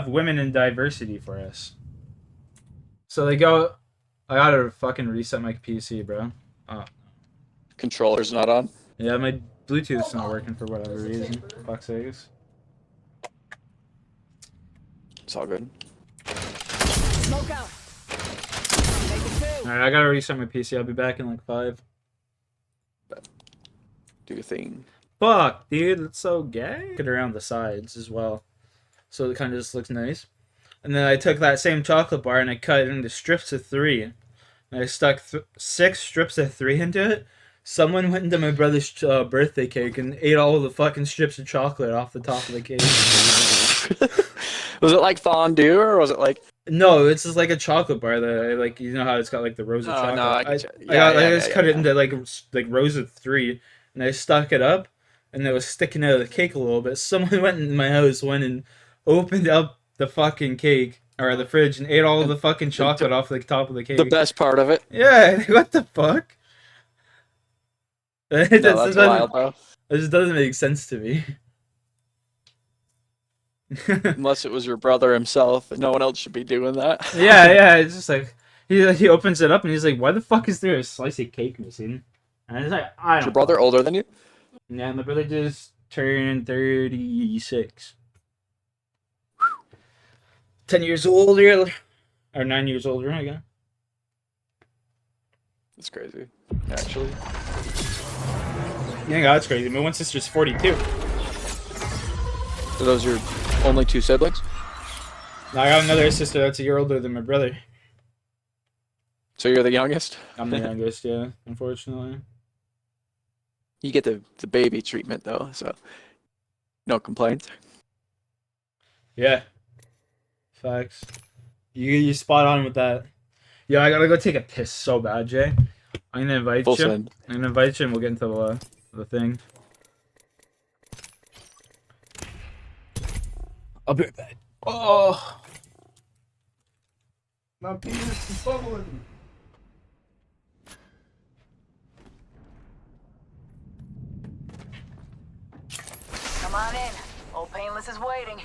women in diversity for us. So they go, I gotta fucking reset my PC, bro. Oh. Controller's not on? Yeah, my Bluetooth's not working for whatever reason. For fuck's sakes. It's all good. Smoke out. Alright, I gotta reset my PC. I'll be back in like 5. Do your thing. Fuck, dude, it's so gay. Get around the sides as well. So it kind of just looks nice. And then I took that same chocolate bar and I cut it into strips of 3. And I stuck 6 strips of 3 into it. Someone went into my brother's birthday cake and ate all the fucking strips of chocolate off the top of the cake. Was it like fondue or was it like... No, it's just like a chocolate bar that I like. You know how it's got like the rows of chocolate. No, I just cut it into like rows of 3, and I stuck it up, and it was sticking out of the cake a little bit. Someone went in my house, went and opened up the fucking cake or the fridge, and ate all of the fucking chocolate off the top of the cake. The best part of it. Yeah, what the fuck? No, that's wild, bro. It just doesn't make sense to me. Unless it was your brother himself, and no one else should be doing that. yeah, it's just like he opens it up and he's like, "Why the fuck is there a slice of cake missing?" And it's like, "I don't." Is your brother older than you? Yeah, my brother just turned 36. 10 years older, or 9 years older, I guess. That's crazy, actually. Yeah, that's crazy. My one sister's 42. Are those your only 2 siblings? No, I got another sister that's a year older than my brother. So you're the youngest? I'm the youngest, yeah, unfortunately. You get the baby treatment, though, so no complaints. Yeah. Facts. You spot on with that. Yeah, I gotta go take a piss so bad, Jay. I'm gonna invite you. Send. I'm gonna invite you and we'll get into the thing. I'll be right back. Oh! My penis is bubbling. Come on in. Old Painless is waiting.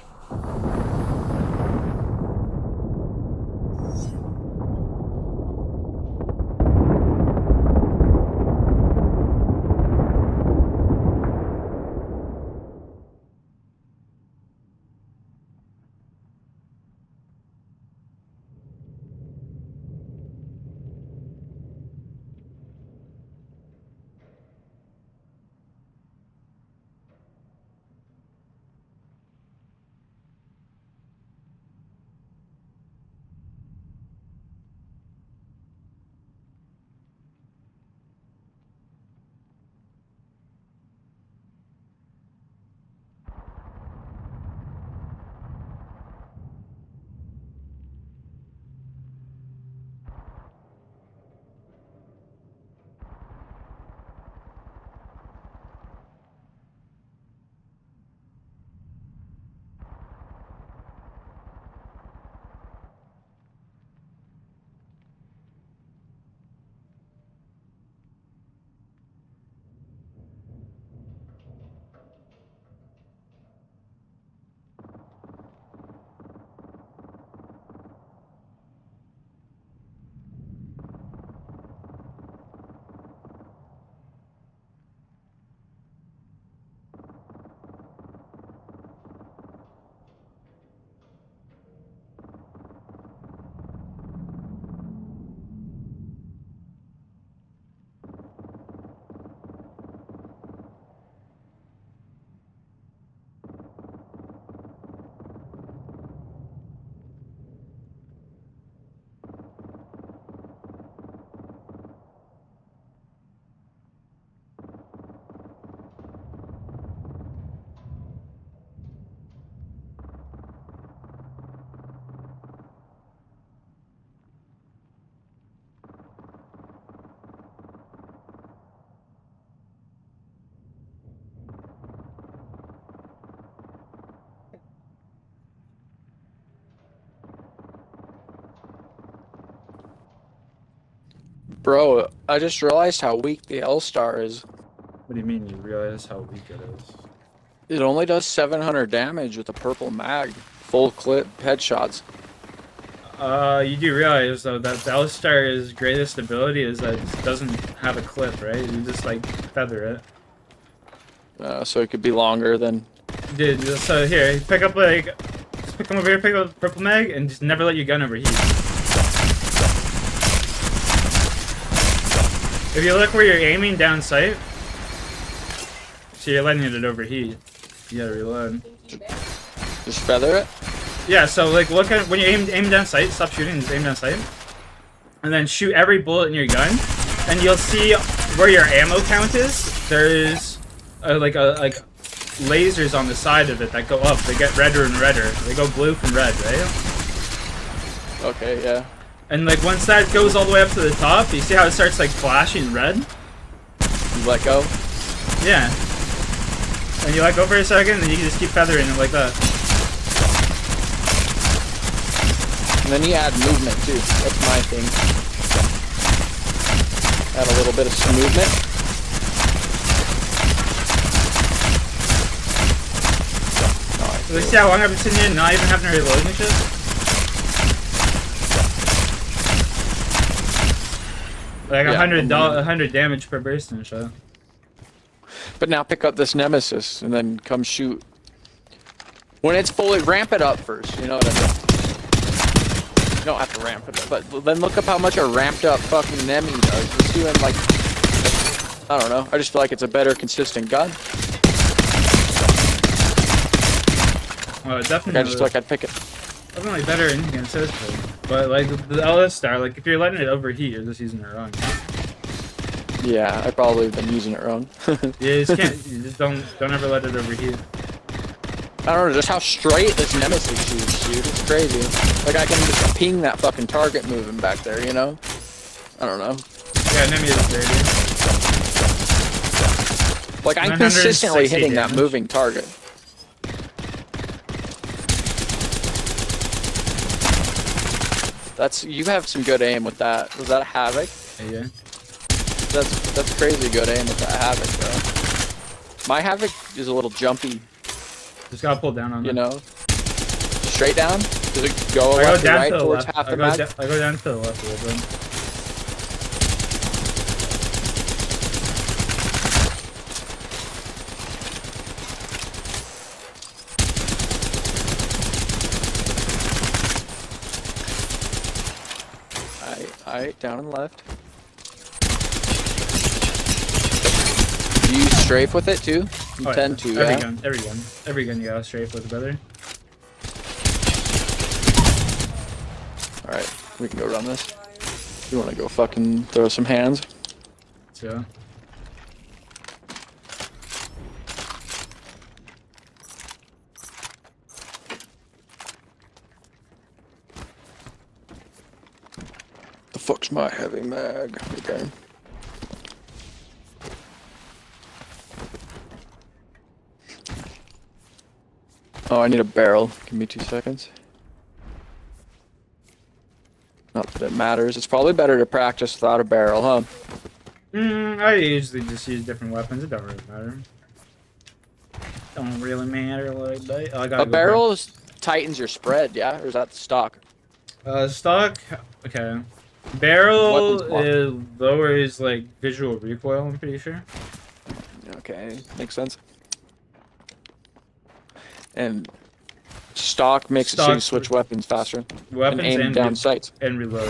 Bro, I just realized how weak the L-Star is. What do you mean you realize how weak it is? It only does 700 damage with a purple mag. Full clip headshots. You do realize though that the L-Star's greatest ability is that it doesn't have a clip, right? You just like feather it. So it could be longer than... Dude, so here, pick up like... Just come over here, pick up the purple mag, and just never let your gun overheat. If you look where you're aiming down sight, so you're letting it overheat. You gotta reload. Just feather it? Yeah, so like look at when you aim down sight, stop shooting and just aim down sight. And then shoot every bullet in your gun. And you'll see where your ammo count is. There's like lasers on the side of it that go up. They get redder and redder. They go blue from red, right? Okay, yeah. And like once that goes all the way up to the top, you see how it starts like flashing red? You let go? Yeah. And you let go for a second, and you can just keep feathering it like that. And then you add movement too. That's my thing. Add a little bit of movement. So see how long I've been sitting here not even having to reload and shit? Like yeah, 100 damage per burst and shit. But now pick up this Nemesis and then come shoot. When it's fully, ramp it up first, you know what I mean? You don't have to ramp it up, but then look up how much a ramped up fucking Nemi does. It's doing like, I don't know, I just feel like it's a better consistent gun. Oh, definitely. I just feel like I'd pick it. Definitely better in consistent. But like the LS Star, like if you're letting it overheat, you're just using it wrong. Yeah, I probably have been using it wrong. Yeah, you just can't. You just don't ever let it overheat. I don't know, just how straight this Nemesis shoots, dude. It's crazy. Like I can just ping that fucking target moving back there, you know? I don't know. Yeah, Nemi is dirty. Like I'm consistently hitting that moving target. You have some good aim with that. Was that a Havoc? Yeah. That's crazy good aim with that Havoc, bro. My Havoc is a little jumpy. Just gotta pull down on it. You know? Straight down? Does it go left or right towards half the map? I go down to the left a little bit. Alright, down and left. Do you strafe with it too? You tend to, every yeah? gun. Every gun you gotta strafe with, brother. Alright, we can go run this. You wanna go fucking throw some hands? Yeah. The fuck's my heavy mag? Okay. Oh, I need a barrel. Give me 2 seconds. Not that it matters. It's probably better to practice without a barrel, huh? I usually just use different weapons. It don't really matter. Don't really matter like that. A barrel tightens your spread, yeah? Or is that stock? Stock. Okay. Barrel lowers like visual recoil. I'm pretty sure. Okay, makes sense. And stock makes it so you switch weapons faster. Weapons and aim down sights. And reload.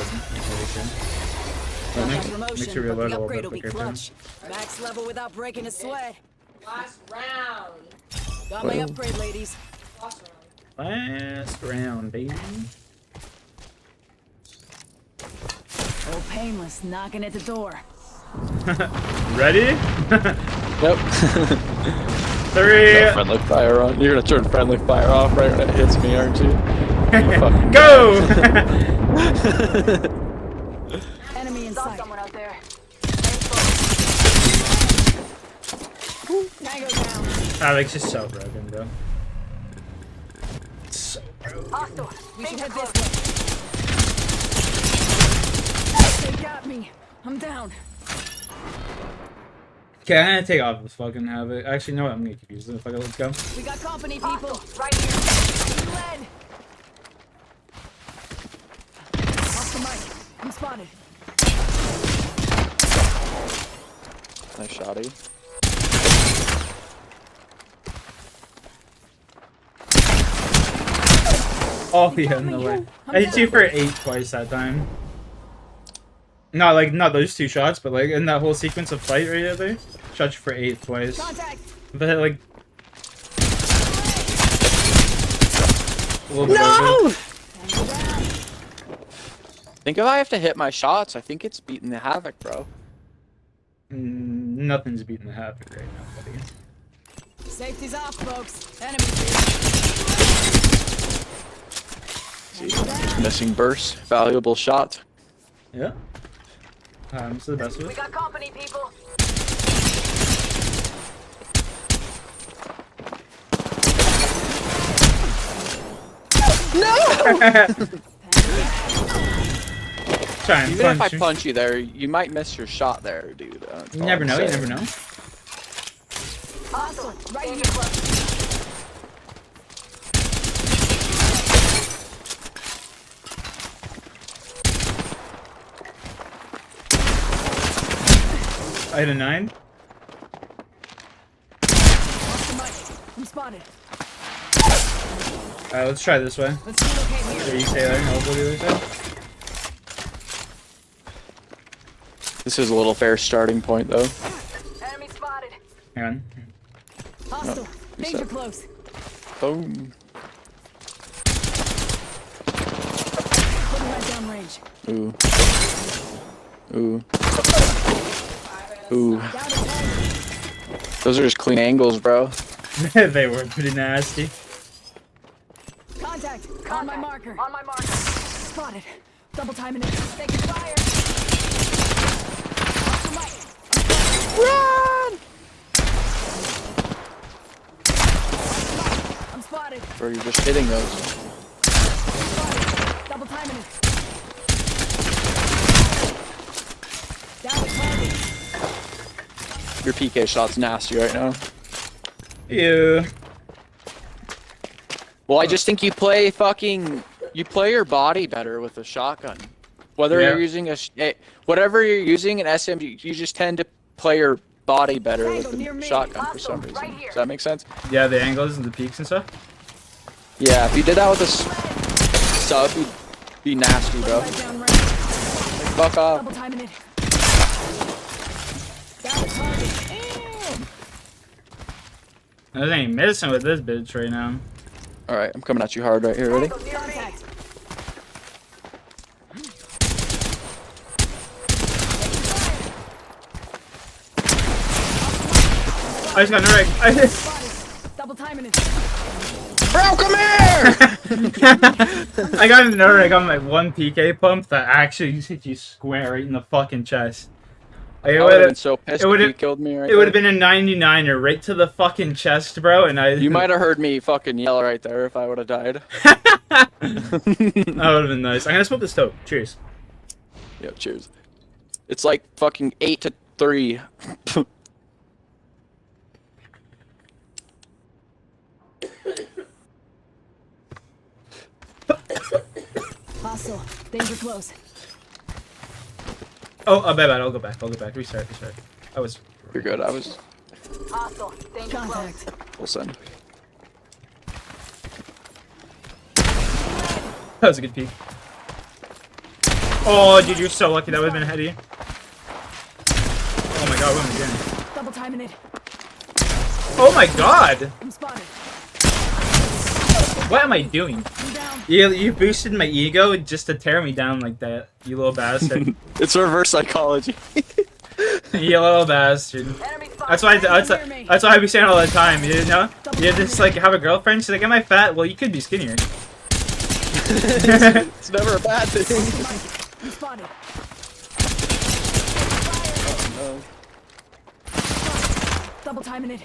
Makes you reload a little bit quicker. Max level without breaking a sweat. Last round. Got my upgrade, ladies. Last round, baby. Oh, painless knocking at the door. Ready? Yep. 3. Friendly fire on. You're gonna turn friendly fire off right when it hits me, aren't you? Go! Enemy in sight. Someone out there. Tango down. Alex is so broken, bro. So Hostile. We should head this way. They got me. I'm down. Okay, I'm gonna take off this fucking Havoc. Actually, no, I'm gonna keep using it. Let's go. We got company, people. Right here. Lead. Off the mic. I'm spotted. Nice shotty. Oh yeah, no way. I hit you for 8 twice that time. Not like not those 2 shots, but like in that whole sequence of fight right there. Shot you for 8 twice. Contact. But like No! I think if I have to hit my shots, I think it's beating the Havoc, bro. Nothing's beating the Havoc right now, buddy. Safety's off, folks. Enemy. Missing burst. Valuable shot. Yeah. This is the best of We it. got company, people. No! Try and Even if I punch you. punch you there, you might miss your shot there, dude. You never know, you never know. Hostile. Right here. I hit a 9. Off the mic. I'm spotted. Alright, let's try this way. Let's relocate here. There you stay there, and I'll go the other side. This is a little fair starting point, though. Enemy spotted. Hang on. Hostile. Danger set. close. Boom. Putting right down range. Ooh. Ooh. Ooh. Down to target. Those are just clean angles, bro. They were pretty nasty. Contact. On my marker. On my marker. Spotted. Double timing it. Taking fire. Off the mic. Run! I'm spotted. Bro, you're just hitting those. Spotted. Double timing it. Down to target. Your PK shot's nasty right now. Yeah. Well, I just think you play your body better with a shotgun. Whether Yeah. you're using whatever you're using an SMG, you just tend to play your body better with Near a me. shotgun for some Hostile, reason. right here. Does that make sense? Yeah, the angles and the peaks and stuff. Yeah, if you did that with a sub, you'd be nasty, bro. Right down range. Like, fuck off. Double timing it. Down to target. I ain't messing with this bitch right now. Alright, I'm coming at you hard right here. Ready? Contact. I just got Nurek. Spotted. Double timing it. Bro, come here! I got a Nurek on my 1 PK pump that actually just hit you square right in the fucking chest. Like, I would have been so pissed if you killed me right It would have been a 99er right to the fucking chest, bro, and I... You might have heard me fucking yell right there if I would have died. That would have been nice. I'm gonna smoke this dope. Cheers. Yeah, cheers. It's like fucking 8-3. Hostile. Danger close. Oh, bad. I'll go back. Restart. I was... You're good. I was Hostile. Danger contact. full send. That was a good peek. Oh, dude, you're so lucky. That would have been ahead of you. Oh my god, what am I doing? Double timing it. Oh my god! I'm spotted. What am I doing? I'm down. You boosted my ego just to tear me down like that, you little bastard. It's reverse psychology. You little bastard. That's why I be saying all the time, you know? You just like have a girlfriend, she's like, am I fat? Well, you could be skinnier. It's never a bad thing. I'm spotted. Oh, Double timing it.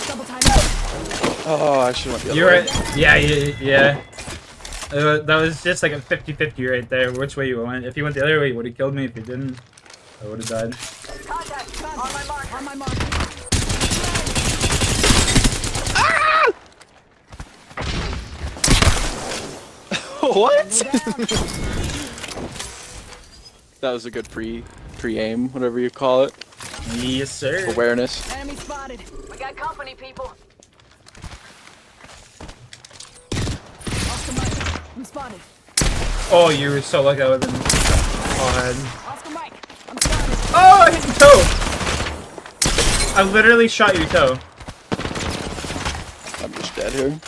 Double timing it. no. Oh, I should have went the other You're way. right. Yeah. That was just like a 50-50 right there, which way you went. If you went the other way, you would have killed me. If you didn't, I would have died. Contact. On my mark. On my mark. What? That was a good pre-aim, whatever you call it. Yes, sir. Awareness. Enemy spotted. We got company, people. Oscar Mike. I'm spotted. Oh, you were so lucky. I would have been ahead. Oscar Mike. I'm spotted. Oh, I hit your toe. I literally shot your toe. I'm just dead here.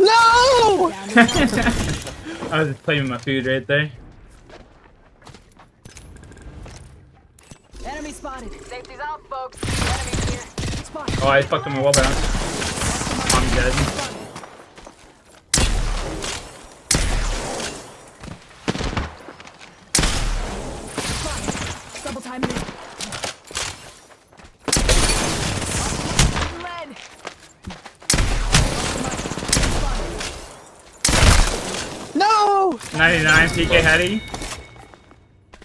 No! I was just playing with my food right there. Enemy spotted. Safety's out, folks. Enemies here. Spotted. Oh, I fucked him a wall bounce. I'm dead. Double time it. Lead. 99 PK Hetty.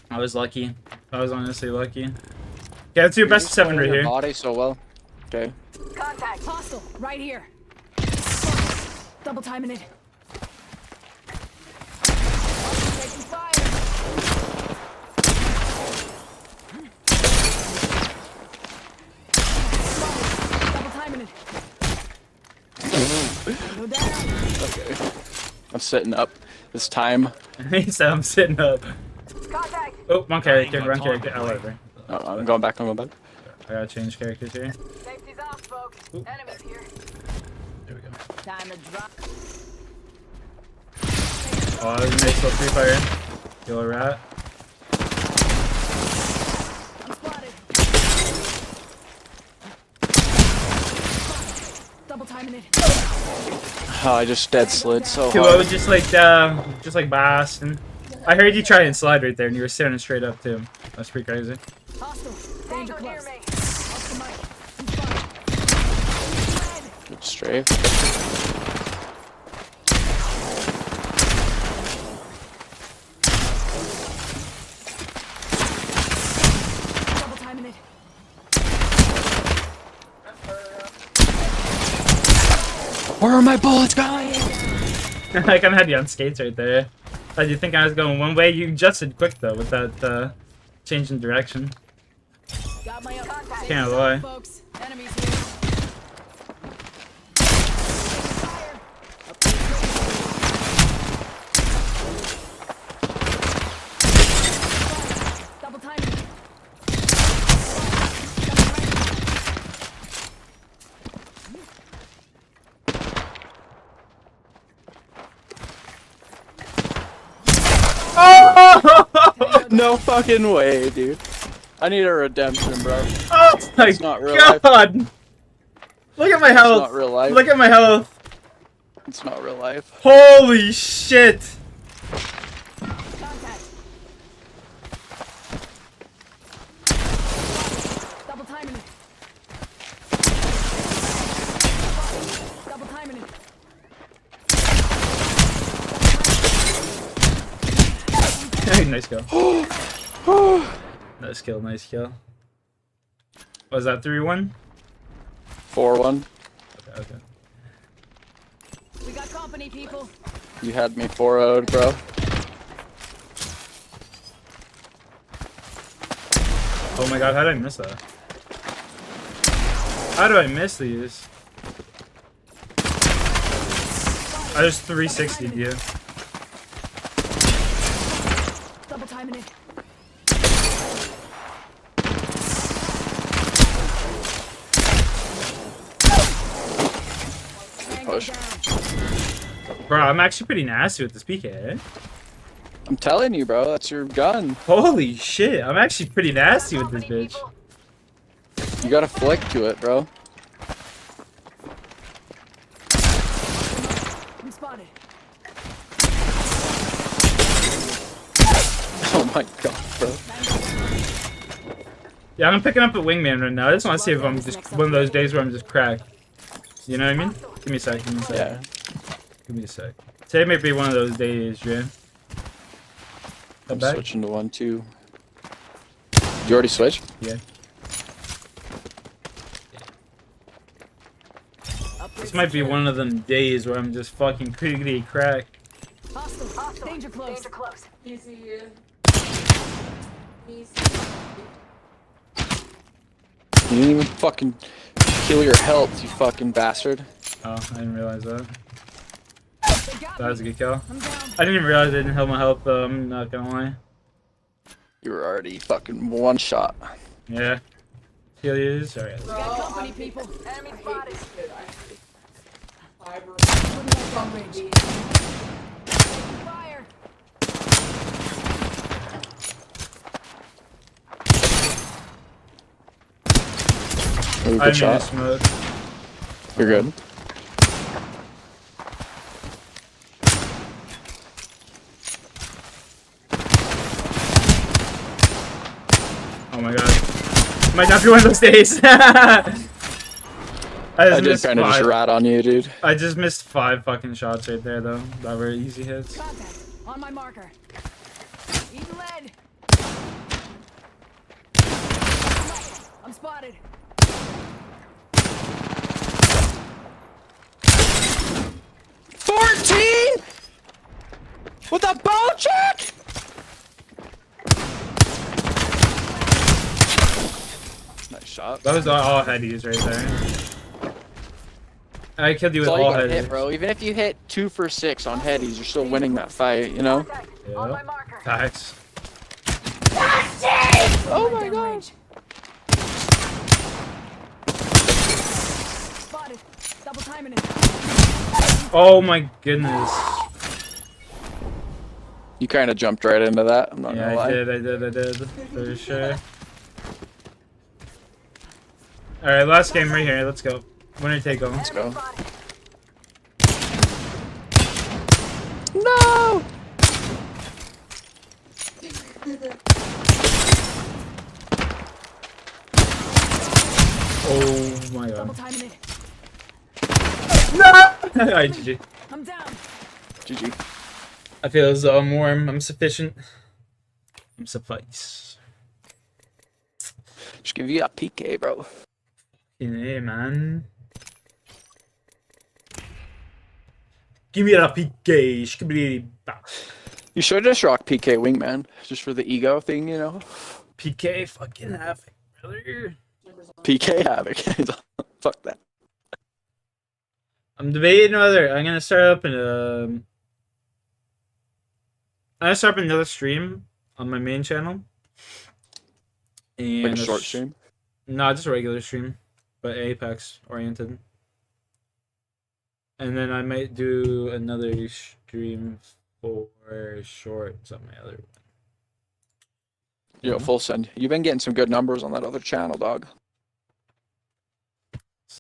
I was lucky. I was honestly lucky. Yeah, let's do a best of 7 right here. Body so well. Okay. Contact. Hostile. Right here. Double timing it. Taking fire. Double timing it. Go down. Okay. I'm sitting up this time. He said I'm sitting up. Contact. Oh, one character, one character. Oh, whatever. Oh, I'm going back, I'm going back. I gotta change characters here. Safety's off, folks. Enemies here. There we go. Time to drop. Oh, that was a nice little free fire. Kill a rat. I'm spotted. Double timing it. Oh, I just dead slid so Duo, hard. just like Bast. And I heard you try and slide right there, and you were standing straight up too. That's pretty crazy. Hostile. Danger close. Oscar Mike. I'm Good strafe. double timing it. Where are my bullets going? I kind of had you on skates right there. Did you think I was going one way? You adjusted quick though with that change in direction. Got my Can't lie. folks. Enemies here. Fire. Double timing. No fucking way, dude. I need a redemption, bro. Oh my It's not real life. god! Look at my health. It's not real life. Look at my health. It's not real life. Holy shit! Contact. Double timing it. Double timing it. Nice kill. Nice kill, nice kill. Was that 3-1? 4-1. Okay, okay. We got company, people. You had me 4-0'd, bro. Oh my god, how did I miss that? How do I miss these? I just 360'd you. Double timing it. Push. Bro, I'm actually pretty nasty with this PK. I'm telling you, bro. That's your gun. Holy shit, I'm actually pretty nasty with this bitch. You gotta flick to it, bro. I'm spotted. Oh my god, bro. Yeah, I'm picking up a wingman right now. I just want to see if I'm just one of those days where I'm just cracked. You know what I mean? Give me a sec. Give me a sec. Yeah. Give me a sec. Today may be one of those days, Jay. I'm switching to 1-2. You already switched? Yeah. This might be one of them days where I'm just fucking critically cracked. Hostile. Danger close. Danger close. Easy. You didn't even fucking kill your health, you fucking bastard. Oh, I didn't realize that. That was a good kill. I didn't even realize I didn't heal my health though, I'm not gonna lie. You were already fucking one shot. Yeah. Heal you, sorry. We got company, people. Enemy spotted. Fire. Ooh, good shot. You're good. Oh my god. Might not be one of those days. I just kind of just rat on you, dude. I just missed 5 fucking shots right there, though. That were easy hits. Contact on my marker. Eating lead. I'm spotted. 14 with a bow check. Nice shot. That was all headies right there. I killed you with That's all you gotta headies. hit, bro. Even if you hit 2 for 6 on headies, you're still winning that fight, you know? Yeah. Facts. Oh my god. Spotted. Double timing it. Oh my goodness. You kind of jumped right into that. I'm not gonna lie. I did. For sure. Alright, last game right here. Let's go. Winner take all. Let's go. No! Oh my god. Double timing it. No! Alright, GG. I'm down. GG. I feel as though I'm warm. I'm sufficient. I'm suffice. Just give you a PK, bro. Yeah, man. Give me that PK. Shkibidi. You should just rock PK Wingman, just for the ego thing, you know? PK fucking Havoc, brother. PK Havoc. Fuck that. I'm debating whether I'm gonna start up another stream on my main channel. And Like a short stream? No, just a regular stream, but Apex oriented. And then I might do another stream for short, something other. Yo, full send. You've been getting some good numbers on that other channel, dog.